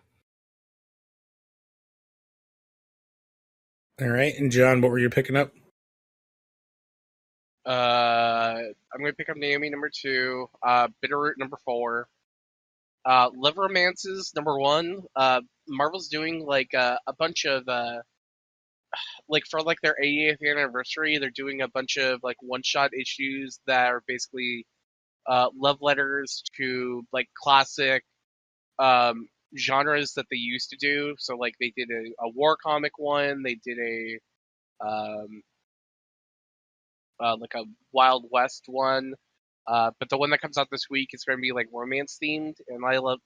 All right, and John, what were you picking up? I'm gonna pick up Naomi #2, Bitterroot #4, Love Romances #1. Marvel's doing like a bunch of like for like their 80th anniversary, they're doing a bunch of like one-shot issues that are basically love letters to like classic genres that they used to do. So like they did a war comic one, they did a like a Wild West one. But the one that comes out this week is going to be like romance themed, and I love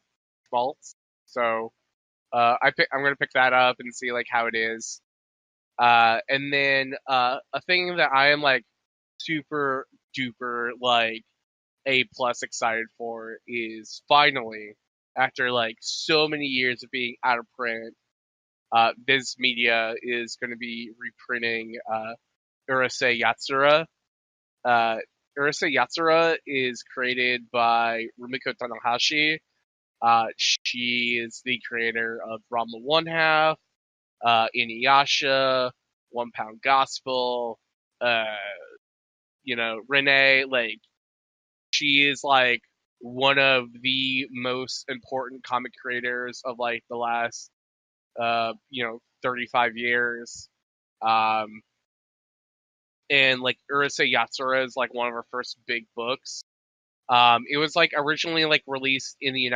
vaults, so I'm going to pick that up and see like how it is. And then a thing that I am like super duper like A+ excited for is finally, after like so many years of being out of print, Viz Media is going to be reprinting Urusei Yatsura. Uh, Urusei Yatsura is created by Rumiko Tanahashi. She is the creator of Ranma One Half, Inuyasha, One Pound Gospel, Renee. Like, she is like one of the most important comic creators of like the last 35 years. And like Urusei Yatsura is like one of her first big books. It was like originally like released in the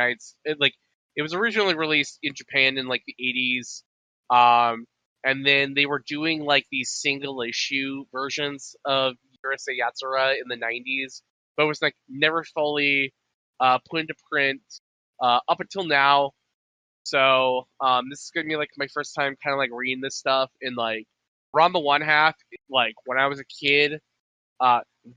it was originally released in Japan in like the 80s. And then they were doing like these single issue versions of Urusei Yatsura in the 90s, but it was like never fully put into print up until now. So this is gonna be like my first time kind of like reading this stuff, and like around the one half, like when I was a kid,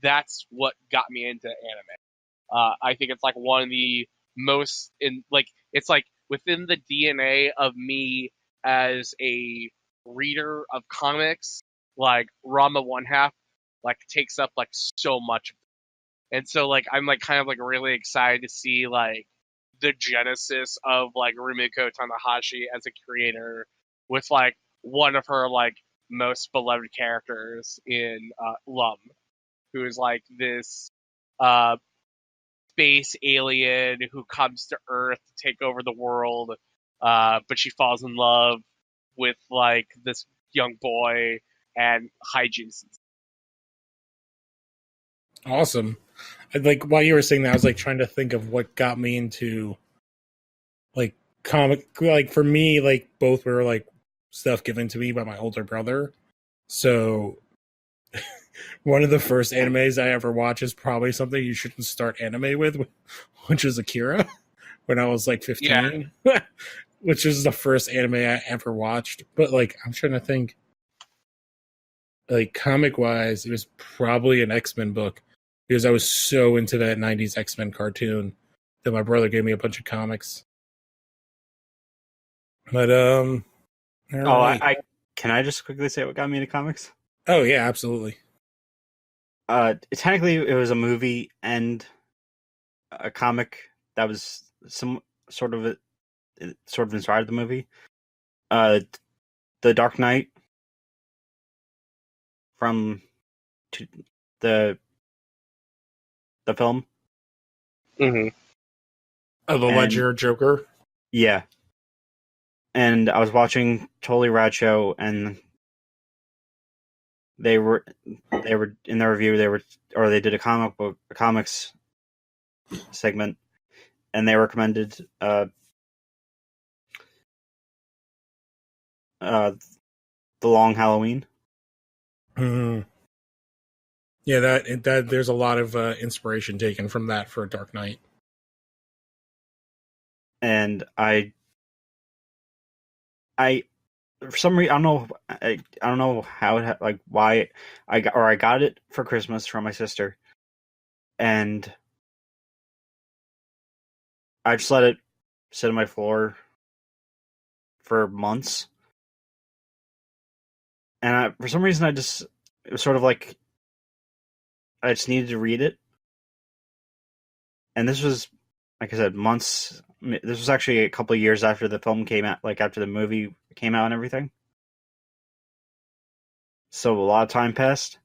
that's what got me into anime. I think it's like one of the most it's like within the DNA of me as a reader of comics. Like Rama One Half, like takes up like so much, and so like I'm like kind of like really excited to see like the genesis of like Rumiko Tanahashi as a creator with like one of her like most beloved characters in Lum, who is like this uh, space alien who comes to Earth to take over the world, but she falls in love with like this young boy and hijinks. Awesome. Like while you were saying that, I was like trying to think of what got me into like comic. Like for me, like both were like stuff given to me by my older brother. So one of the first animes I ever watched is probably something you shouldn't start anime with, which is Akira. When I was like 15, yeah. Which is the first anime I ever watched. But like I'm trying to think, like comic wise, it was probably an X-Men book. Because I was so into that 90s X-Men cartoon that my brother gave me a bunch of comics. But, right. I can I just quickly say what got me into comics? Oh, yeah, absolutely. Technically, it was a movie and a comic that was some sort of inspired the movie. The Dark Knight from the film. Mm-hmm. Oh, the Ledger Joker? Yeah. And I was watching Totally Rad Show, and they were in their review, they did a comics segment, and they recommended The Long Halloween. Mm-hmm. Yeah, that there's a lot of inspiration taken from that for Dark Knight. And I for some reason I don't know how it like why I got it for Christmas from my sister, and I just let it sit on my floor for months, and for some reason it was sort of like I just needed to read it. And this was, like I said, months. This was actually a couple of years after the film came out, like after the movie came out and everything. So a lot of time passed.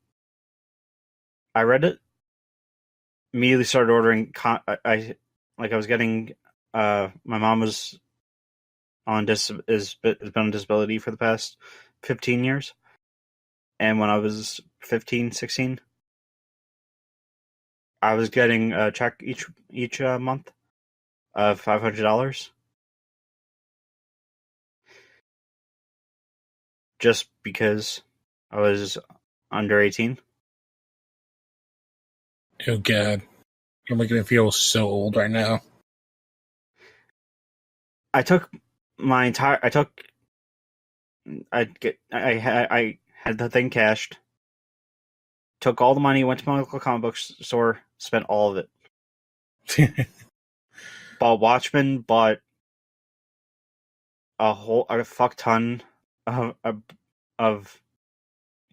I read it. Immediately started ordering. I was getting. My mom was has been on disability for the past 15 years, and when I was 15, 16, I was getting a check each month of $500, just because I was under 18. Oh god, you're making me feel so old right now. I took my entire. I had the thing cashed. Took all the money, went to my local comic book store, spent all of it. Bought Watchmen, bought a fuck ton of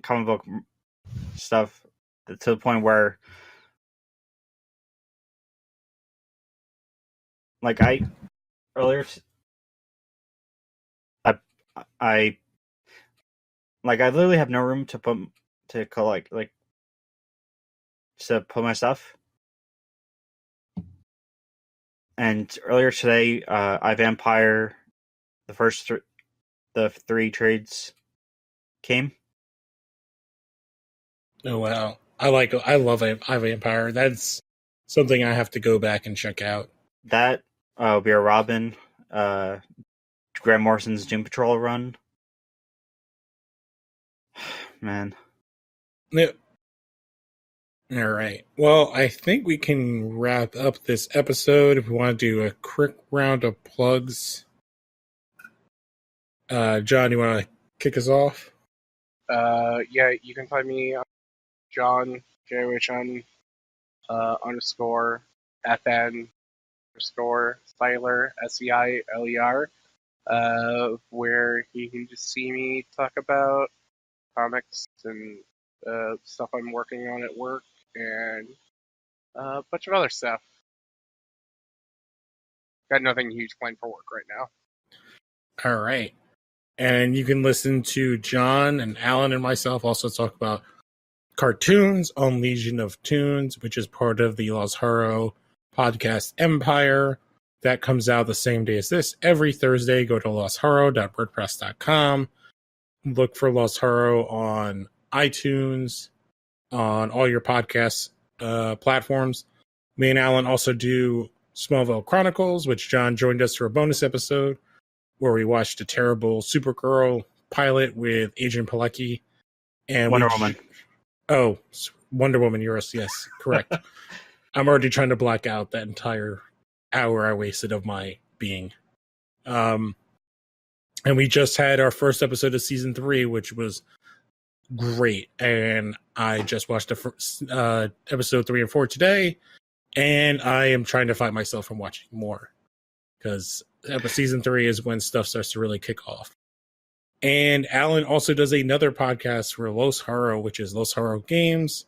comic book stuff to the point where, like, I literally have no room to collect, like, to put my stuff. And earlier today, iVampire, the 3 trades came. Oh wow, I love iVampire. That's something I have to go back and check out. That will be a Robin, Grant Morrison's Doom Patrol run. Man. Yep. All right. Well, I think we can wrap up this episode. If we want to do a quick round of plugs, John, you want to kick us off? Yeah, you can find me on John JOHN _ FN _ Seiler SEILER, where you can just see me talk about comics and stuff I'm working on at work and a bunch of other stuff. Got nothing huge planned for work right now. All right. And you can listen to John and Alan and myself also talk about cartoons on Legion of Tunes, which is part of the Lost Hero podcast empire. That comes out the same day as this. Every Thursday, go to losthero.wordpress.com. Look for Lost Hero on iTunes, on all your podcast platforms. Me and Alan also do Smallville Chronicles, which John joined us for a bonus episode, where we watched a terrible Supergirl pilot with Agent Pilecki. And Wonder Woman. Oh, Wonder Woman, yes, correct. I'm already trying to black out that entire hour I wasted of my being. And we just had our first episode of season 3, which was great. And I just watched episode 3 and 4 today, and I am trying to fight myself from watching more, because season 3 is when stuff starts to really kick off. And Alan also does another podcast for Los Hero, which is Los Hero Games.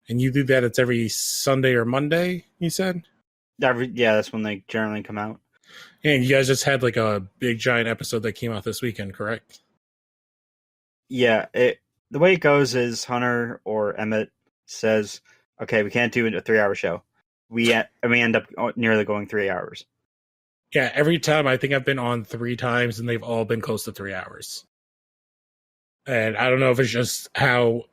And you do that, it's every Sunday or Monday, you said? Yeah, that's when they generally come out. And you guys just had like a big giant episode that came out this weekend, correct? Yeah, the way it goes is Hunter or Emmett says, okay, we can't do a 3-hour show. We end up nearly going 3 hours. Yeah, every time I think I've been on 3 times, and they've all been close to 3 hours. And I don't know if it's just how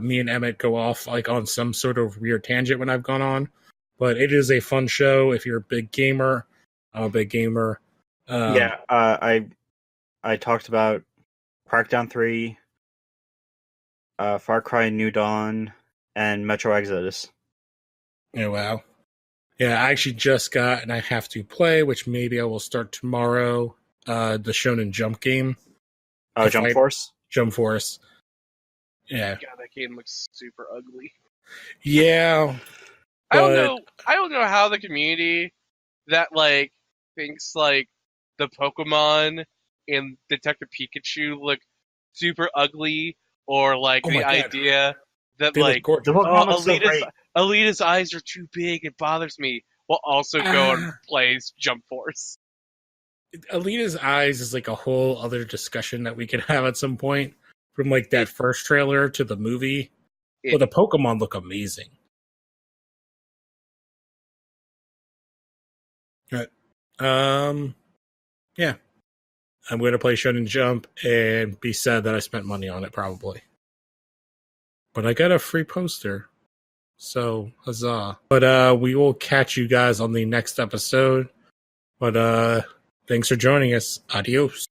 me and Emmett go off like on some sort of weird tangent when I've gone on, but it is a fun show if you're a big gamer. I'm a big gamer. I talked about Crackdown 3, Far Cry New Dawn, and Metro Exodus. Oh, wow. Yeah, I actually just got, and I have to play, which maybe I will start tomorrow, the Shonen Jump game. Oh, Jump Force? Jump Force. Yeah. God, that game looks super ugly. Yeah. I don't know how the community that like thinks like the Pokemon and Detective Pikachu look super ugly or like Oh the my God. idea that They look like gorgeous. The Pokemon looks so Alita's, great. Alita's eyes are too big, it bothers me. Will also go and play Jump Force. Alita's eyes is like a whole other discussion that we could have at some point. From like that first trailer to the movie, but the Pokemon look amazing. Right. Yeah. I'm going to play Shonen Jump and be sad that I spent money on it, probably. But I got a free poster, so huzzah! But we will catch you guys on the next episode. But thanks for joining us. Adios.